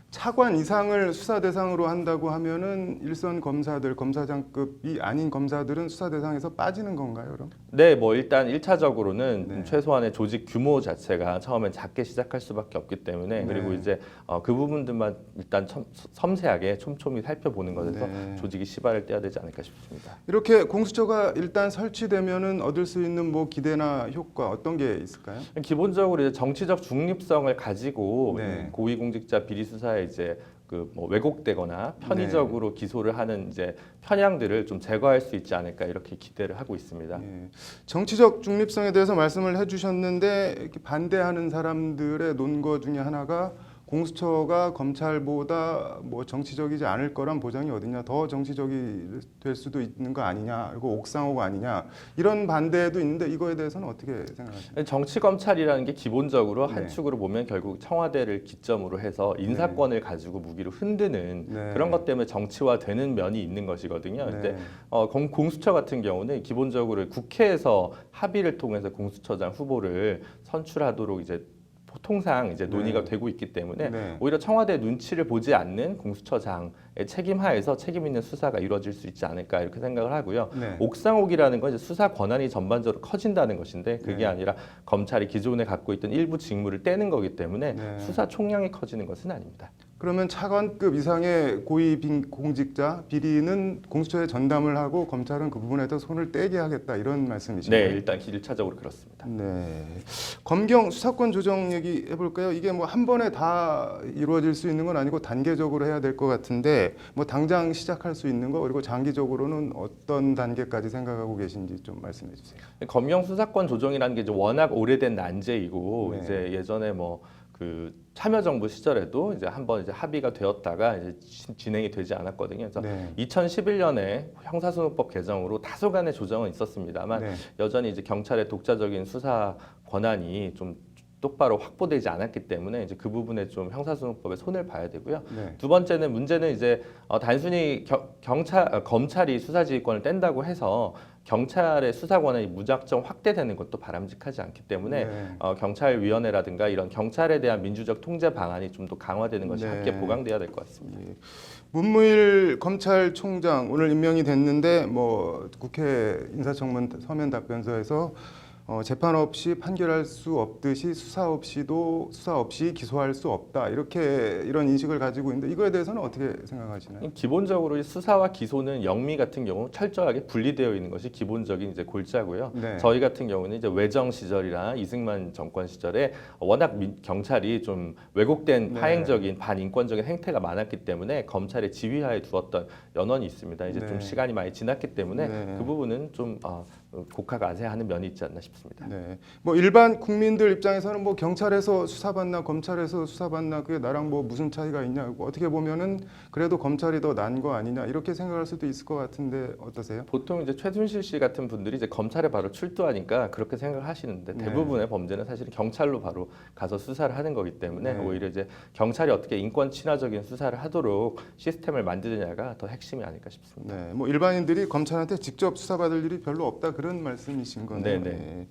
차관 이상을 수사 대상으로 한다고 하면은 일선 검사들, 검사장급이 아닌 검사들은 수사 대상에서 빠지는 건가요, 그럼? 네, 뭐 일단 1차적으로는 네. 최소한의 조직 규모 자체가 처음엔 작게 시작할 수밖에 없기 때문에 네. 그리고 이제 그 부분들만 일단 섬세하게 촘촘히 살펴보는 것에서 네. 조직이 시발을 떼야 되지 않을까 싶습니다. 이렇게 공수처가 일단 설치되면은 얻을 수 있는 뭐 기대나 효과 어떤 게 있을까요? 기본적으로 이제 정치적 중립성을 가지고 네. 고위공직자 비리 수사에 이제 그 뭐 왜곡되거나 편의적으로 기소를 하는 이제 편향들을 좀 제거할 수 있지 않을까 이렇게 기대를 하고 있습니다. 예. 정치적 중립성에 대해서 말씀을 해주셨는데 이렇게 반대하는 사람들의 논거 중에 하나가 공수처가 검찰보다 뭐 정치적이지 않을 거란 보장이 어디냐, 더 정치적이 될 수도 있는 거 아니냐, 이거 옥상호가 아니냐, 이런 반대도 있는데 이거에 대해서는 어떻게 생각하십니까? 정치 검찰이라는 게 기본적으로 네. 한 축으로 보면 결국 청와대를 기점으로 해서 인사권을 가지고 무기로 흔드는 네. 그런 것 때문에 정치화되는 면이 있는 것이거든요. 네. 근데 공수처 같은 경우는 기본적으로 국회에서 합의를 통해서 공수처장 후보를 선출하도록 이제 통상 이제 논의가 네. 되고 있기 때문에 네. 오히려 청와대 눈치를 보지 않는 공수처장의 책임하에서 책임 있는 수사가 이루어질 수 있지 않을까 이렇게 생각을 하고요. 네. 옥상옥이라는 건 이제 수사 권한이 전반적으로 커진다는 것인데 그게 네. 아니라 검찰이 기존에 갖고 있던 일부 직무를 떼는 거기 때문에 네. 수사 총량이 커지는 것은 아닙니다. 그러면 차관급 이상의 고위 공직자 비리는 공수처에 전담을 하고 검찰은 그 부분에서 손을 떼게 하겠다 이런 말씀이신가요? 네, 일단 일차적으로 그렇습니다. 네. 검경 수사권 조정 얘기 해볼까요? 이게 뭐 한 번에 다 이루어질 수 있는 건 아니고 단계적으로 해야 될 것 같은데 뭐 당장 시작할 수 있는 거 그리고 장기적으로는 어떤 단계까지 생각하고 계신지 좀 말씀해 주세요. 검경 수사권 조정이라는 게 이제 워낙 오래된 난제이고 네. 이제 예전에 뭐 그 참여정부 시절에도 이제 한번 이제 합의가 되었다가 이제 진행이 되지 않았거든요. 그래서 네. 2011년에 형사소송법 개정으로 다소간의 조정은 있었습니다만 네. 여전히 이제 경찰의 독자적인 수사 권한이 좀 똑바로 확보되지 않았기 때문에 이제 그 부분에 좀 형사소송법에 손을 봐야 되고요. 네. 두 번째는 문제는 이제 단순히 검찰이 수사지휘권을 뗀다고 해서 경찰의 수사 권한이 무작정 확대되는 것도 바람직하지 않기 때문에 네. 경찰위원회라든가 이런 경찰에 대한 민주적 통제 방안이 좀 더 강화되는 것이 네. 함께 보강돼야 될 것 같습니다. 예. 문무일 검찰총장 오늘 임명이 됐는데 뭐 국회 인사청문 서면 답변서에서 재판 없이 판결할 수 없듯이 수사 없이 기소할 수 없다 이렇게 이런 인식을 가지고 있는데 이거에 대해서는 어떻게 생각하시나요? 기본적으로 수사와 기소는 영미 같은 경우 철저하게 분리되어 있는 것이 기본적인 이제 골자고요. 네. 저희 같은 경우는 이제 외정 시절이나 이승만 정권 시절에 워낙 경찰이 좀 왜곡된 네. 파행적인 반인권적인 행태가 많았기 때문에 검찰의 지휘하에 두었던 연원이 있습니다. 이제 네. 좀 시간이 많이 지났기 때문에 네. 그 부분은 좀 국가가세하는 면이 있지 않나 싶습니다. 네. 뭐 일반 국민들 입장에서는 뭐 경찰에서 수사받나 검찰에서 수사받나 그게 나랑 뭐 무슨 차이가 있냐 어떻게 보면은 그래도 검찰이 더 난 거 아니냐 이렇게 생각할 수도 있을 것 같은데 어떠세요? 보통 이제 최순실 씨 같은 분들이 이제 검찰에 바로 출두하니까 그렇게 생각을 하시는데 네. 대부분의 범죄는 사실 경찰로 바로 가서 수사를 하는 거기 때문에 네. 오히려 이제 경찰이 어떻게 인권 친화적인 수사를 하도록 시스템을 만드느냐가 더 핵심이 아닐까 싶습니다. 네. 뭐 일반인들이 검찰한테 직접 수사받을 일이 별로 없다 그런 말씀이신 거네요. 네네. 네.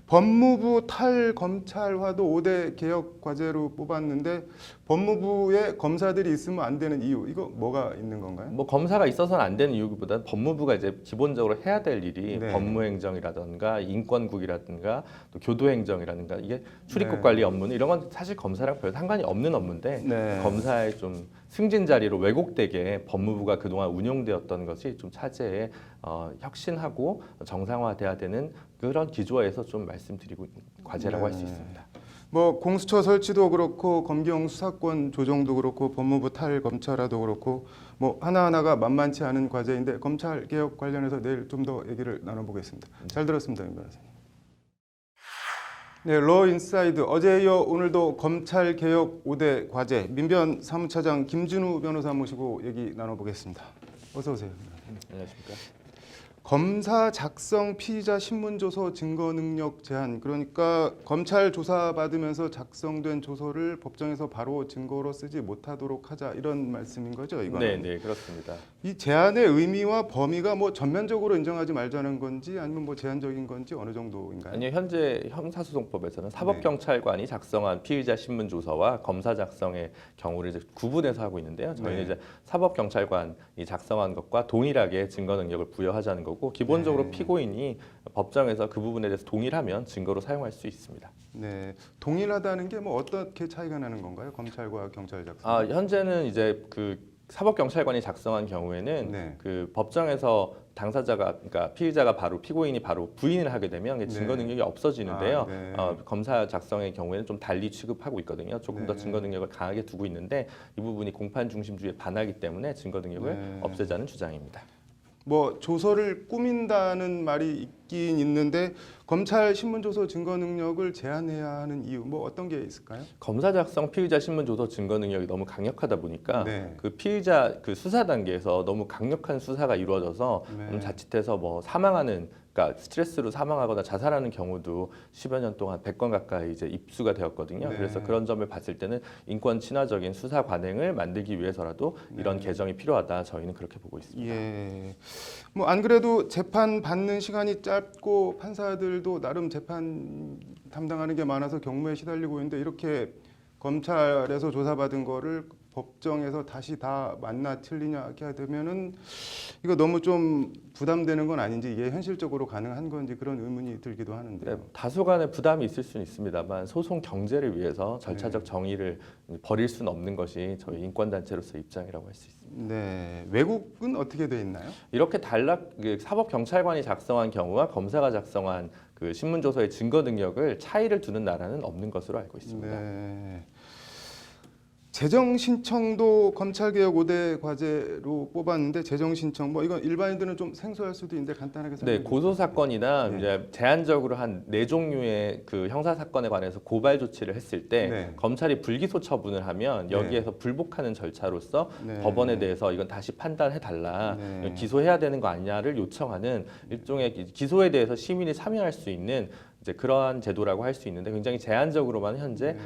법무부 탈검찰화도 5대 개혁 과제로 뽑았는데 법무부에 검사들이 있으면 안 되는 이유 이거 뭐가 있는 건가요? 뭐 검사가 있어서는 안 되는 이유보다 법무부가 이제 기본적으로 해야 될 일이 네. 법무행정이라든가 인권국이라든가 또 교도행정이라든가 이게 출입국 네. 관리 업무는 이런 건 사실 검사랑 별 상관이 없는 업무인데 네. 검사의 좀 승진 자리로 왜곡되게 법무부가 그동안 운용되었던 것이 좀 차제에 혁신하고 정상화돼야 되는 그런 기조에서 좀 말씀드리고 있는 과제라고 할 수 네. 있습니다. 뭐 공수처 설치도 그렇고 검경 수사권 조정도 그렇고 법무부 탈검찰화도 그렇고 뭐 하나하나가 만만치 않은 과제인데 검찰 개혁 관련해서 내일 좀 더 얘기를 나눠보겠습니다. 잘 들었습니다, 임 변호사님. 네, 러 인사이드 어제에 이어 오늘도 검찰 개혁 5대 과제 민변 사무차장 김진우 변호사 모시고 얘기 나눠보겠습니다. 어서 오세요. 안녕하십니까? 검사 작성 피의자 신문조서 증거 능력 제한 그러니까 검찰 조사 받으면서 작성된 조서를 법정에서 바로 증거로 쓰지 못하도록 하자 이런 말씀인 거죠, 이거는? 네, 그렇습니다. 이 제한의 의미와 범위가 뭐 전면적으로 인정하지 말자는 건지 아니면 뭐 제한적인 건지 어느 정도인가요? 아니요, 현재 형사소송법에서는 사법경찰관이 작성한 피의자 신문 조서와 검사 작성의 경우를 이제 구분해서 하고 있는데요. 저희는 네. 이제 사법경찰관이 작성한 것과 동일하게 증거 능력을 부여하자는 거고 기본적으로 네. 피고인이 법정에서 그 부분에 대해서 동일하면 증거로 사용할 수 있습니다. 네, 동일하다는 게 뭐 어떻게 차이가 나는 건가요? 검찰과 경찰 작성? 현재는 이제 그 사법경찰관이 작성한 경우에는 네. 그 법정에서 당사자가 그러니까 피의자가 바로 피고인이 바로 부인을 하게 되면 증거 네. 능력이 없어지는데요. 아, 네. 검사 작성의 경우에는 좀 달리 취급하고 있거든요. 조금 더 네. 증거 능력을 강하게 두고 있는데 이 부분이 공판 중심주의에 반하기 때문에 증거 능력을 네. 없애자는 주장입니다. 뭐 조서를 꾸민다는 말이 있긴 있는데 검찰 신문 조서 증거 능력을 제한해야 하는 이유 뭐 어떤 게 있을까요? 검사 작성 피의자 신문 조서 증거 능력이 너무 강력하다 보니까 네. 그 피의자 그 수사 단계에서 너무 강력한 수사가 이루어져서 네. 자칫해서 뭐 사망하는 그러니까 스트레스로 사망하거나 자살하는 경우도 10여 년 동안 100건 가까이 이제 입수가 되었거든요. 네. 그래서 그런 점을 봤을 때는 인권 친화적인 수사 관행을 만들기 위해서라도 이런 네. 개정이 필요하다. 저희는 그렇게 보고 있습니다. 예. 뭐 안 그래도 재판 받는 시간이 짧고 판사들도 나름 재판 담당하는 게 많아서 경무에 시달리고 있는데 이렇게 검찰에서 조사받은 거를 법정에서 다시 다 맞나 틀리냐 이렇게 하게 되면은 이거 너무 좀 부담되는 건 아닌지 이게 현실적으로 가능한 건지 그런 의문이 들기도 하는데요. 네, 다소간의 부담이 있을 수는 있습니다만 소송 경제를 위해서 절차적 네. 정의를 버릴 수는 없는 것이 저희 인권단체로서 입장이라고 할 수 있습니다. 네. 외국은 어떻게 돼 있나요? 이렇게 사법경찰관이 작성한 경우와 검사가 작성한 그 신문조서의 증거 능력을 차이를 두는 나라는 없는 것으로 알고 있습니다. 네. 재정 신청도 검찰개혁 5대 과제로 뽑았는데 재정 신청 뭐 이건 일반인들은 좀 생소할 수도 있는데 간단하게 설명해 네, 고소 사건이나 네. 이제 제한적으로 한 4종류의 그 형사 사건에 관해서 고발 조치를 했을 때 네. 검찰이 불기소 처분을 하면 여기에서 불복하는 절차로서 네. 법원에 대해서 이건 다시 판단해 달라, 네. 기소해야 되는 거 아니냐를 요청하는 일종의 기소에 대해서 시민이 참여할 수 있는 이제 그러한 제도라고 할 수 있는데 굉장히 제한적으로만 현재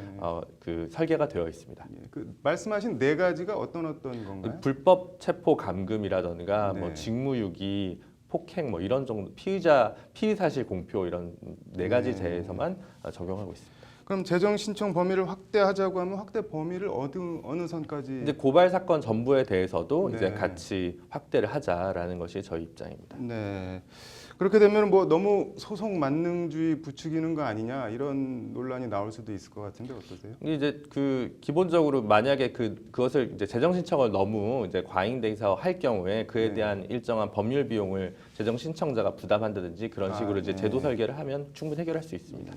그 설계가 되어 있습니다. 예, 그 말씀하신 네 가지가 어떤 건가요? 불법 체포 감금이라든가 네. 뭐 직무유기, 폭행 뭐 이런 정도 피의 사실 공표 이런 네 가지 네. 제에서만 적용하고 있습니다. 그럼 재정 신청 범위를 확대하자고 하면 확대 범위를 어느 선까지? 이제 고발 사건 전부에 대해서도 네. 이제 같이 확대를 하자라는 것이 저희 입장입니다. 네. 그렇게 되면 뭐 너무 소송 만능주의 부추기는 거 아니냐 이런 논란이 나올 수도 있을 것 같은데 어떠세요? 이제 그 기본적으로 만약에 그것을 이제 재정 신청을 너무 이제 과잉돼서 할 경우에 그에 네. 대한 일정한 법률 비용을 재정 신청자가 부담한다든지 그런 식으로 이제 네. 제도 설계를 하면 충분히 해결할 수 있습니다.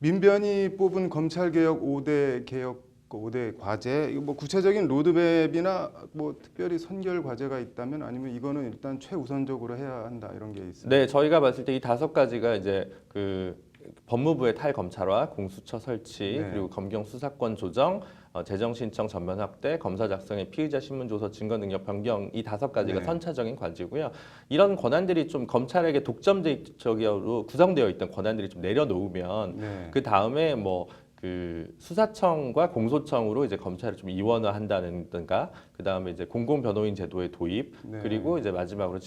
민변이 뽑은 검찰개혁 5대 과제 이거 뭐 구체적인 로드맵이나 뭐 특별히 선결 과제가 있다면 아니면 이거는 일단 최우선적으로 해야 한다 이런 게 있어요. 네, 저희가 봤을 때 이 5가지가 이제 그 법무부의 탈검찰화, 공수처 설치, 네. 그리고 검경 수사권 조정, 재정 신청 전면 확대, 검사 작성의 피의자 신문 조서 증거 능력 변경 이 5가지가 네. 선차적인 과제고요. 이런 권한들이 좀 검찰에게 독점적으로 구성되어 있던 권한들이 좀 내려놓으면 네. 그 다음에 뭐 그 수사청과 공소청으로 이제 검찰을 좀 이원화한다든가 그 다음에 이제 공공변호인 제도의 도입 네. 그리고 이제 마지막으로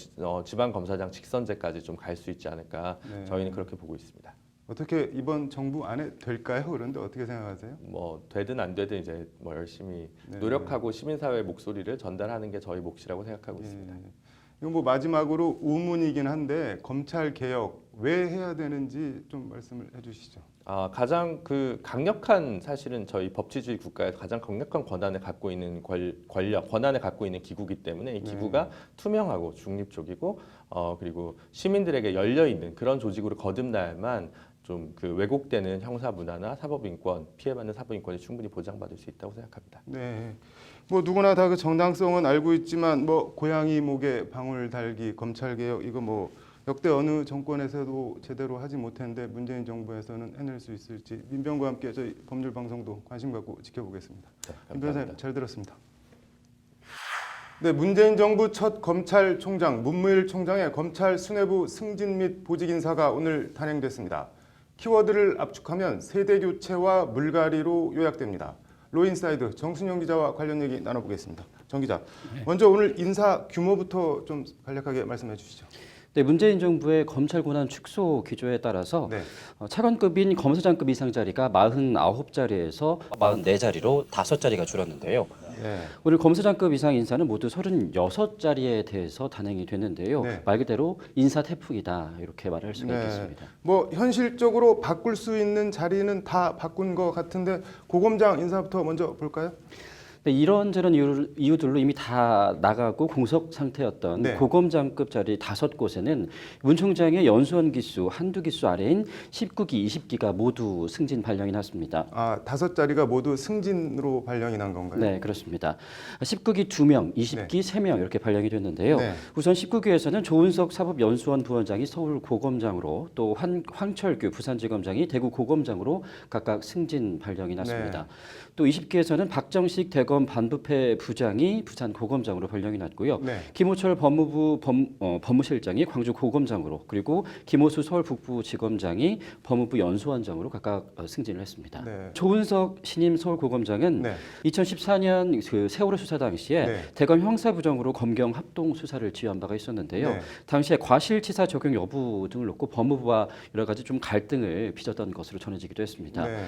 지방검사장 직선제까지 좀 갈 수 있지 않을까 네. 저희는 그렇게 보고 있습니다. 어떻게 이번 정부 안에 될까요? 그런데 어떻게 생각하세요? 뭐 되든 안 되든 이제 뭐 열심히 네. 노력하고 시민사회의 목소리를 전달하는 게 저희 몫이라고 생각하고 있습니다. 예. 이건 뭐 마지막으로 우문이긴 한데 검찰 개혁 왜 해야 되는지 좀 말씀을 해주시죠. 가장 그 강력한 사실은 저희 법치주의 국가에서 가장 강력한 권한을 갖고 있는 권한을 갖고 있는 기구이기 때문에 이 기구가 투명하고 중립적이고 그리고 시민들에게 열려 있는 그런 조직으로 거듭나야만 좀 그 왜곡되는 형사 문화나 사법인권 피해받는 사법인권이 충분히 보장받을 수 있다고 생각합니다. 네. 뭐 누구나 다 그 정당성은 알고 있지만 뭐 고양이 목에 방울 달기 검찰 개혁 이거 뭐 역대 어느 정권에서도 제대로 하지 못했는데 문재인 정부에서는 해낼 수 있을지 민변과 함께 저희 법률 방송도 관심 갖고 지켜보겠습니다. 네, 민 변호사님 감사합니다. 잘 들었습니다. 네, 문재인 정부 첫 검찰총장 문무일 총장의 검찰 수뇌부 승진 및 보직 인사가 오늘 단행됐습니다. 키워드를 압축하면 세대 교체와 물갈이로 요약됩니다. 로인사이드 정순영 기자와 관련 얘기 나눠보겠습니다. 정 기자, 먼저 오늘 인사 규모부터 좀 간략하게 말씀해 주시죠. 네, 문재인 정부의 검찰 권한 축소 기조에 따라서 네. 차관급인 검사장급 이상 자리가 49자리에서 44자리로 5자리가 줄었는데요. 네. 오늘 검사장급 이상 인사는 모두 36자리에 대해서 단행이 됐는데요. 네. 말 그대로 인사 태풍이다 이렇게 말할 수가 네. 있겠습니다. 뭐 현실적으로 바꿀 수 있는 자리는 다 바꾼 것 같은데 고검장 인사부터 먼저 볼까요? 네, 이런저런 이유들로 이미 다 나가고 공석 상태였던 네. 고검장급 자리 5곳에는 문 총장의 연수원 기수 한두 기수 아래인 19기, 20기가 모두 승진 발령이 났습니다. 아, 5자리가 모두 승진으로 발령이 난 건가요? 네, 그렇습니다. 19기 2명, 20기 3명 이렇게 발령이 됐는데요. 네. 우선 19기에서는 조은석 사법연수원 부원장이 서울 고검장으로 또 황철규 부산지검장이 대구 고검장으로 각각 승진 발령이 났습니다. 네. 또 20기에서는 박정식 대검 반부패 부장이 부산 고검장으로 발령이 났고요. 네. 김호철 법무부 법무실장이 광주 고검장으로 그리고 김호수 서울 북부지검장이 법무부 연수원장으로 각각 승진을 했습니다. 네. 조은석 신임 서울 고검장은 네. 2014년 그 세월호 수사 당시에 네. 대검 형사부정으로 검경 합동 수사를 지휘한 바가 있었는데요. 네. 당시에 과실치사 적용 여부 등을 놓고 법무부와 여러 가지 좀 갈등을 빚었던 것으로 전해지기도 했습니다. 네.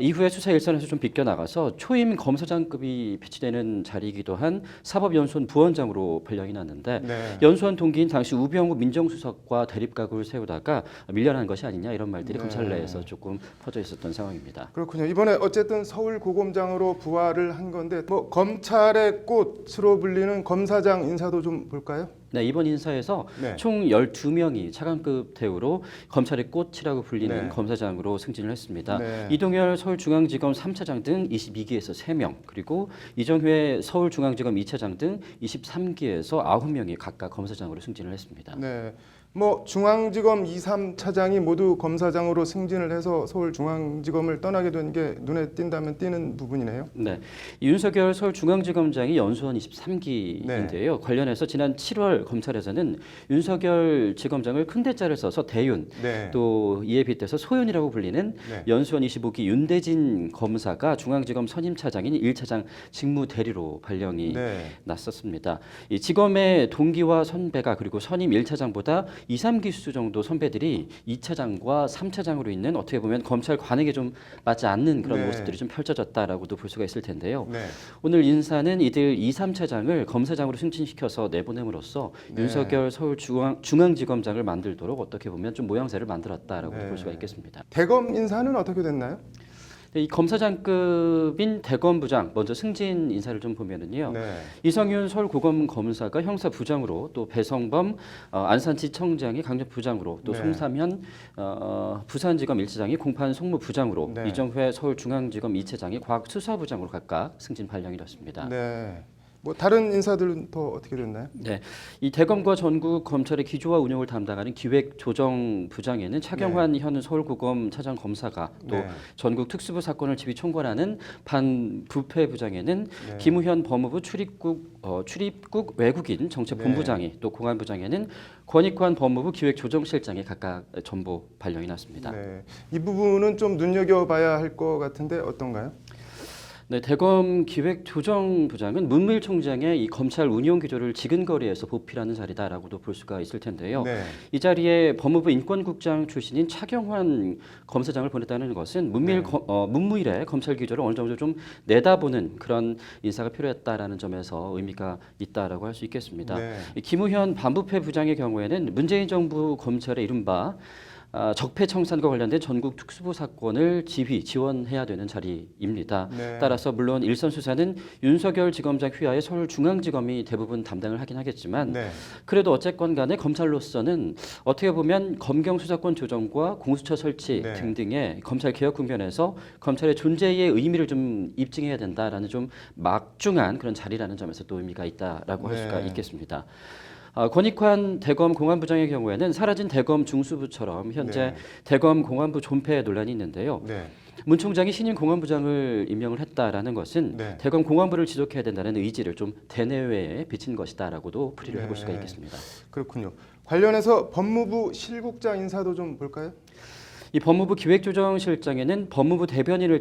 이후에 수사 일선에서 좀 비껴나가서 초임 검사장급이 배치되는 자리이기도 한 사법연수원 부원장으로 발령이 났는데 네. 연수원 동기인 당시 우병우 민정수석과 대립각을 세우다가 밀려난 것이 아니냐 이런 말들이 네. 검찰 내에서 조금 퍼져 있었던 상황입니다. 그렇군요. 이번에 어쨌든 서울 고검장으로 부활을 한 건데 뭐 검찰의 꽃으로 불리는 검사장 인사도 좀 볼까요? 네, 이번 인사에서 네. 총 12명이 차관급 대우로 검찰의 꽃이라고 불리는 네. 검사장으로 승진을 했습니다. 네. 이동열 서울중앙지검 3차장 등 22기에서 3명, 그리고 이정회 서울중앙지검 2차장 등 23기에서 9명이 각각 검사장으로 승진을 했습니다. 네. 뭐 중앙지검 2, 3차장이 모두 검사장으로 승진을 해서 서울중앙지검을 떠나게 된 게 눈에 띈다면 띄는 부분이네요. 네, 윤석열 서울중앙지검장이 연수원 23기인데요. 관련해서 지난 7월 검찰에서는 윤석열 지검장을 큰 대자를 써서 대윤, 네. 또 이에 빗대서 소윤이라고 불리는 네. 연수원 25기 윤대진 검사가 중앙지검 선임차장인 1차장 직무대리로 발령이 네. 났었습니다. 이 지검의 동기와 선배가 그리고 선임 1차장보다 2, 3기수 정도 선배들이 2차장과 3차장으로 있는 어떻게 보면 검찰 관행에 좀 맞지 않는 그런 네. 모습들이 좀 펼쳐졌다라고도 볼 수가 있을 텐데요. 네. 오늘 인사는 이들 2, 3차장을 검사장으로 승진시켜서 내보냄으로써 네. 윤석열 서울중앙지검장을 만들도록 어떻게 보면 좀 모양새를 만들었다라고 네. 볼 수가 있겠습니다. 대검 인사는 어떻게 됐나요? 이 검사장급인 대검부장 먼저 승진 인사를 좀 보면은요. 네. 이성윤 서울고검 검사가 형사부장으로 또 배성범 안산지청장이 강력부장으로 또 네. 송삼현 부산지검 1차장이 공판 송무부장으로 네. 이정회 서울중앙지검 2차장이 과학수사부장으로 각각 승진 발령이 났습니다. 네. 뭐 다른 인사들은 더 어떻게 됐나요? 네, 이 대검과 전국 검찰의 기조와 운영을 담당하는 기획조정부장에는 차경환 현 서울고검 차장 검사가 또 네. 전국 특수부 사건을 지휘 총괄하는 반부패부장에는 네. 김우현 법무부 출입국 외국인 정책본부장이 또 공안부장에는 권익환 법무부 기획조정실장이 각각 전부 발령이 났습니다. 네. 이 부분은 좀 눈여겨봐야 할 것 같은데 어떤가요? 네, 대검 기획조정부장은 문무일 총장의 이 검찰 운영 기조를 지근거리에서 보필하는 자리다라고도 볼 수가 있을 텐데요. 네. 이 자리에 법무부 인권국장 출신인 차경환 검사장을 보냈다는 것은 문무일의 검찰 기조를 어느 정도 좀 내다보는 그런 인사가 필요했다라는 점에서 의미가 있다라고 할 수 있겠습니다. 네. 이 김우현 반부패 부장의 경우에는 문재인 정부 검찰의 이른바 적폐 청산과 관련된 전국 특수부 사건을 지원해야 되는 자리입니다. 네. 따라서 물론 일선 수사는 윤석열 지검장 휘하에 서울중앙지검이 대부분 담당을 하긴 하겠지만 네. 그래도 어쨌건 간에 검찰로서는 어떻게 보면 검경 수사권 조정과 공수처 설치 네. 등등의 검찰 개혁 국면에서 검찰의 존재의 의미를 좀 입증해야 된다라는 좀 막중한 그런 자리라는 점에서 또 의미가 있다라고 할 네. 수가 있겠습니다. 권익환 대검 공안부장의 경우에는 사라진 대검 중수부처럼 현재 네. 대검 공안부 존폐 논란이 있는데요. 네. 문 총장이 신임 공안부장을 임명을 했다라는 것은 네. 대검 공안부를 지속해야 된다는 의지를 좀 대내외에 비친 것이다라고도 풀이를 해볼 수가 네. 있겠습니다. 그렇군요. 관련해서 법무부 실국장 인사도 좀 볼까요? 이 법무부 기획조정실장에는 법무부 대변인을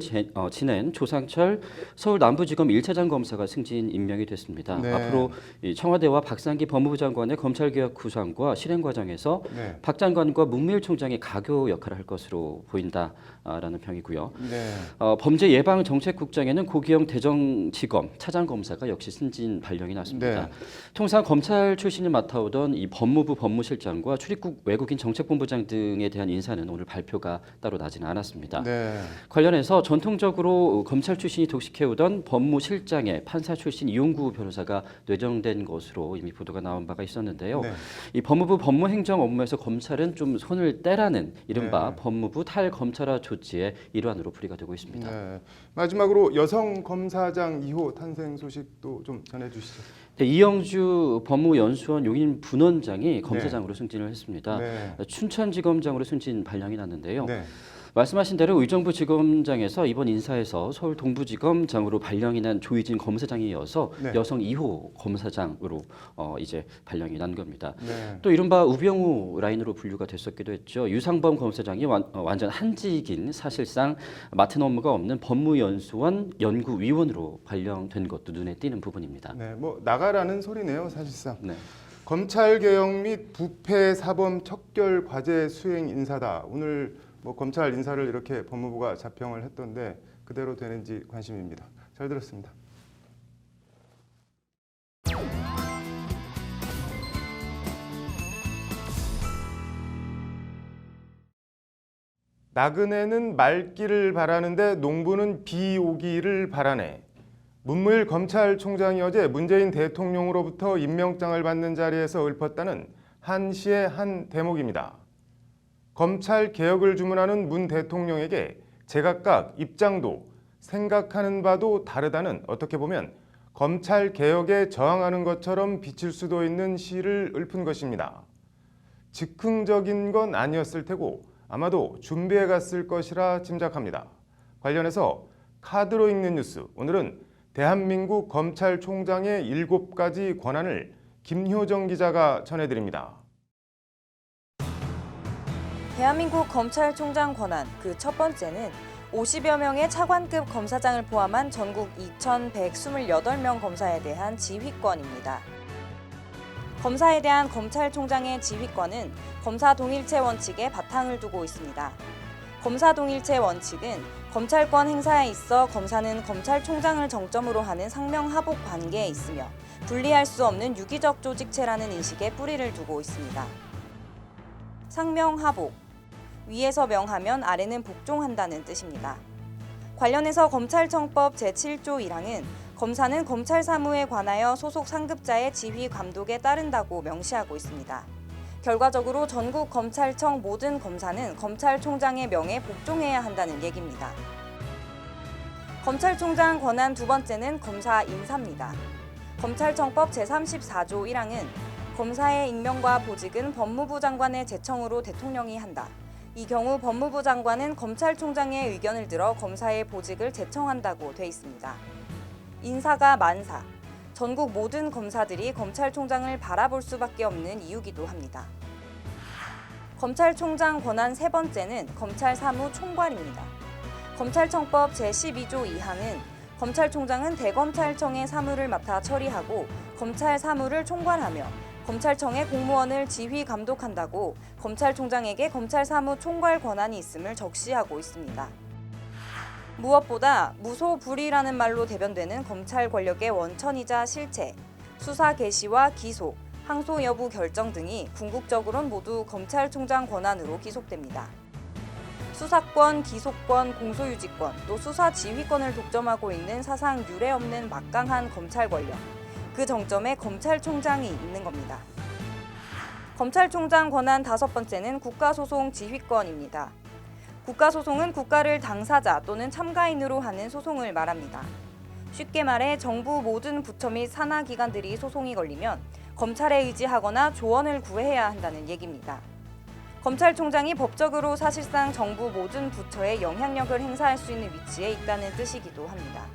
지낸 조상철 서울 남부지검 1차장 검사가 승진 임명이 됐습니다. 네. 앞으로 이 청와대와 박상기 법무부 장관의 검찰개혁 구상과 실행 과정에서 네. 박 장관과 문무일 총장이 가교 역할을 할 것으로 보인다라는 평이고요. 네. 범죄예방정책국장에는 고기영 대정지검 차장 검사가 역시 승진 발령이 났습니다. 네. 통상 검찰 출신을 맡아오던 이 법무부 법무실장과 출입국 외국인 정책본부장 등에 대한 인사는 오늘 발표가 우려가 따로 나지는 않았습니다. 네. 관련해서 전통적으로 검찰 출신이 독식해오던 법무실장에 판사 출신 이용구 변호사가 뇌정된 것으로 이미 보도가 나온 바가 있었는데요. 네. 이 법무부 법무행정 업무에서 검찰은 좀 손을 떼라는 이른바 네. 법무부 탈검찰화 조치의 일환으로 풀이가 되고 있습니다. 네. 마지막으로 여성 검사장 2호 탄생 소식도 좀 전해주시죠. 네, 이영주 법무연수원 용인 분원장이 검사장으로 승진을 했습니다. 네. 춘천지검장으로 승진 발령이 났는데요. 네. 말씀하신 대로 의정부지검장에서 이번 인사에서 서울 동부지검장으로 발령이 난 조희진 검사장에 이어서 네. 여성 2호 검사장으로 이제 발령이 난 겁니다. 네. 또 이른바 우병우 라인으로 분류가 됐었기도 했죠. 유상범 검사장이 완전 한직인 사실상 맡은 업무가 없는 법무연수원 연구위원으로 발령된 것도 눈에 띄는 부분입니다. 네. 뭐 나가라는 소리네요, 사실상. 네. 검찰 개혁 및 부패 사범 척결 과제 수행 인사다. 오늘 뭐 검찰 인사를 이렇게 법무부가 자평을 했던데 그대로 되는지 관심입니다. 잘 들었습니다. 나그네는 맑기를 바라는데 농부는 비 오기를 바라네. 문무일 검찰총장이 어제 문재인 대통령으로부터 임명장을 받는 자리에서 읊었다는 한 시의 한 대목입니다. 검찰 개혁을 주문하는 문 대통령에게 제각각 입장도 생각하는 바도 다르다는 어떻게 보면 검찰 개혁에 저항하는 것처럼 비칠 수도 있는 시를 읊은 것입니다. 즉흥적인 건 아니었을 테고 아마도 준비해 갔을 것이라 짐작합니다. 관련해서 카드로 읽는 뉴스, 오늘은 대한민국 검찰총장의 7가지 권한을 김효정 기자가 전해드립니다. 대한민국 검찰총장 권한 그 첫 번째는 50여 명의 차관급 검사장을 포함한 전국 2,128명 검사에 대한 지휘권입니다. 검사에 대한 검찰총장의 지휘권은 검사 동일체 원칙에 바탕을 두고 있습니다. 검사 동일체 원칙은 검찰권 행사에 있어 검사는 검찰총장을 정점으로 하는 상명하복 관계에 있으며 분리할 수 없는 유기적 조직체라는 인식에 뿌리를 두고 있습니다. 상명하복, 위에서 명하면 아래는 복종한다는 뜻입니다. 관련해서 검찰청법 제7조 1항은 검사는 검찰 사무에 관하여 소속 상급자의 지휘 감독에 따른다고 명시하고 있습니다. 결과적으로 전국 검찰청 모든 검사는 검찰총장의 명에 복종해야 한다는 얘기입니다. 검찰총장 권한 두 번째는 검사 인사입니다. 검찰청법 제34조 1항은 검사의 임명과 보직은 법무부 장관의 제청으로 대통령이 한다. 이 경우 법무부 장관은 검찰총장의 의견을 들어 검사의 보직을 제청한다고 돼 있습니다. 인사가 만사, 전국 모든 검사들이 검찰총장을 바라볼 수밖에 없는 이유기도 합니다. 검찰총장 권한 세 번째는 검찰사무총괄입니다. 검찰청법 제12조 2항은 검찰총장은 대검찰청의 사무를 맡아 처리하고 검찰 사무를 총괄하며 검찰청의 공무원을 지휘 감독한다고 검찰총장에게 검찰 사무 총괄 권한이 있음을 적시하고 있습니다. 무엇보다 무소불위라는 말로 대변되는 검찰 권력의 원천이자 실체, 수사 개시와 기소, 항소 여부 결정 등이 궁극적으로는 모두 검찰총장 권한으로 기속됩니다. 수사권, 기소권, 공소유지권, 또 수사 지휘권을 독점하고 있는 사상 유례 없는 막강한 검찰 권력. 그 정점에 검찰총장이 있는 겁니다. 검찰총장 권한 다섯 번째는 국가소송 지휘권입니다. 국가소송은 국가를 당사자 또는 참가인으로 하는 소송을 말합니다. 쉽게 말해 정부 모든 부처 및 산하기관들이 소송이 걸리면 검찰에 의지하거나 조언을 구해야 한다는 얘기입니다. 검찰총장이 법적으로 사실상 정부 모든 부처에 영향력을 행사할 수 있는 위치에 있다는 뜻이기도 합니다.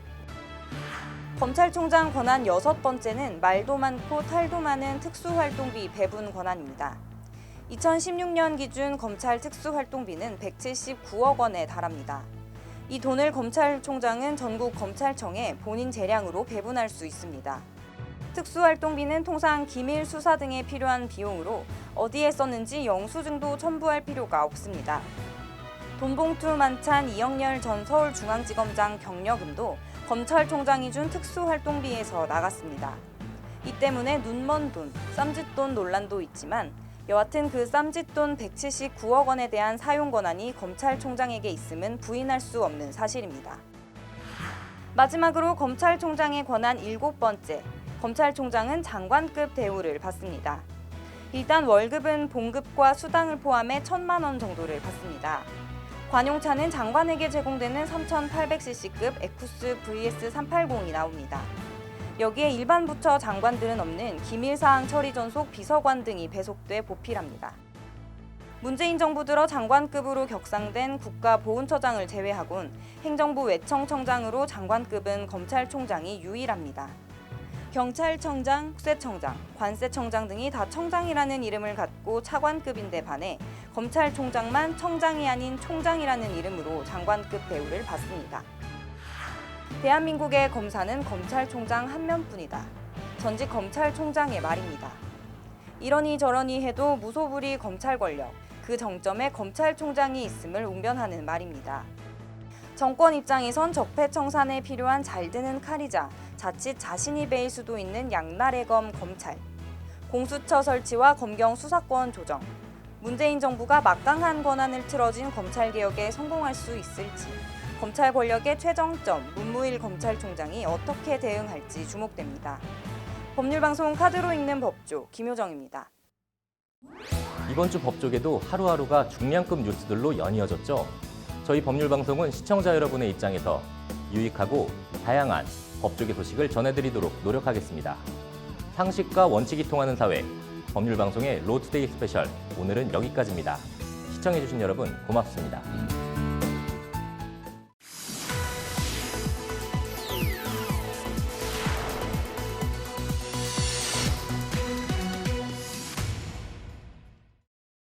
검찰총장 권한 여섯 번째는 말도 많고 탈도 많은 특수활동비 배분 권한입니다. 2016년 기준 검찰 특수활동비는 179억 원에 달합니다. 이 돈을 검찰총장은 전국 검찰청에 본인 재량으로 배분할 수 있습니다. 특수활동비는 통상 기밀 수사 등에 필요한 비용으로 어디에 썼는지 영수증도 첨부할 필요가 없습니다. 돈봉투 만찬 이영렬 전 서울중앙지검장 경력금도 검찰총장이 준 특수활동비에서 나갔습니다. 이 때문에 눈먼 돈, 쌈짓돈 논란도 있지만 여하튼 그 쌈짓돈 179억 원에 대한 사용 권한이 검찰총장에게 있음은 부인할 수 없는 사실입니다. 마지막으로 검찰총장의 권한 7번째, 검찰총장은 장관급 대우를 받습니다. 일단 월급은 봉급과 수당을 포함해 1,000만 원 정도를 받습니다. 관용차는 장관에게 제공되는 3,800cc급 에쿠스 VS380이 나옵니다. 여기에 일반 부처 장관들은 없는 기밀사항 처리 전속 비서관 등이 배속돼 보필합니다. 문재인 정부 들어 장관급으로 격상된 국가보훈처장을 제외하곤 행정부 외청청장으로 장관급은 검찰총장이 유일합니다. 경찰청장, 국세청장, 관세청장 등이 다 청장이라는 이름을 갖고 차관급인데 반해 검찰총장만 청장이 아닌 총장이라는 이름으로 장관급 대우를 받습니다. 대한민국의 검사는 검찰총장 한 명뿐이다. 전직 검찰총장의 말입니다. 이러니 저러니 해도 무소불위 검찰 권력, 그 정점에 검찰총장이 있음을 웅변하는 말입니다. 정권 입장에선 적폐청산에 필요한 잘 드는 칼이자 자칫 자신이 베일 수도 있는 양날의 검 검찰, 공수처 설치와 검경 수사권 조정, 문재인 정부가 막강한 권한을 틀어진 검찰개혁에 성공할 수 있을지, 검찰 권력의 최정점 문무일 검찰총장이 어떻게 대응할지 주목됩니다. 법률방송 카드로 읽는 법조 김효정입니다. 이번 주 법조계도 하루하루가 중량급 뉴스들로 연이어졌죠. 저희 법률방송은 시청자 여러분의 입장에서 유익하고 다양한 법조계 소식을 전해드리도록 노력하겠습니다. 상식과 원칙이 통하는 사회, 법률방송의 로투데이 스페셜, 오늘은 여기까지입니다. 시청해주신 여러분 고맙습니다.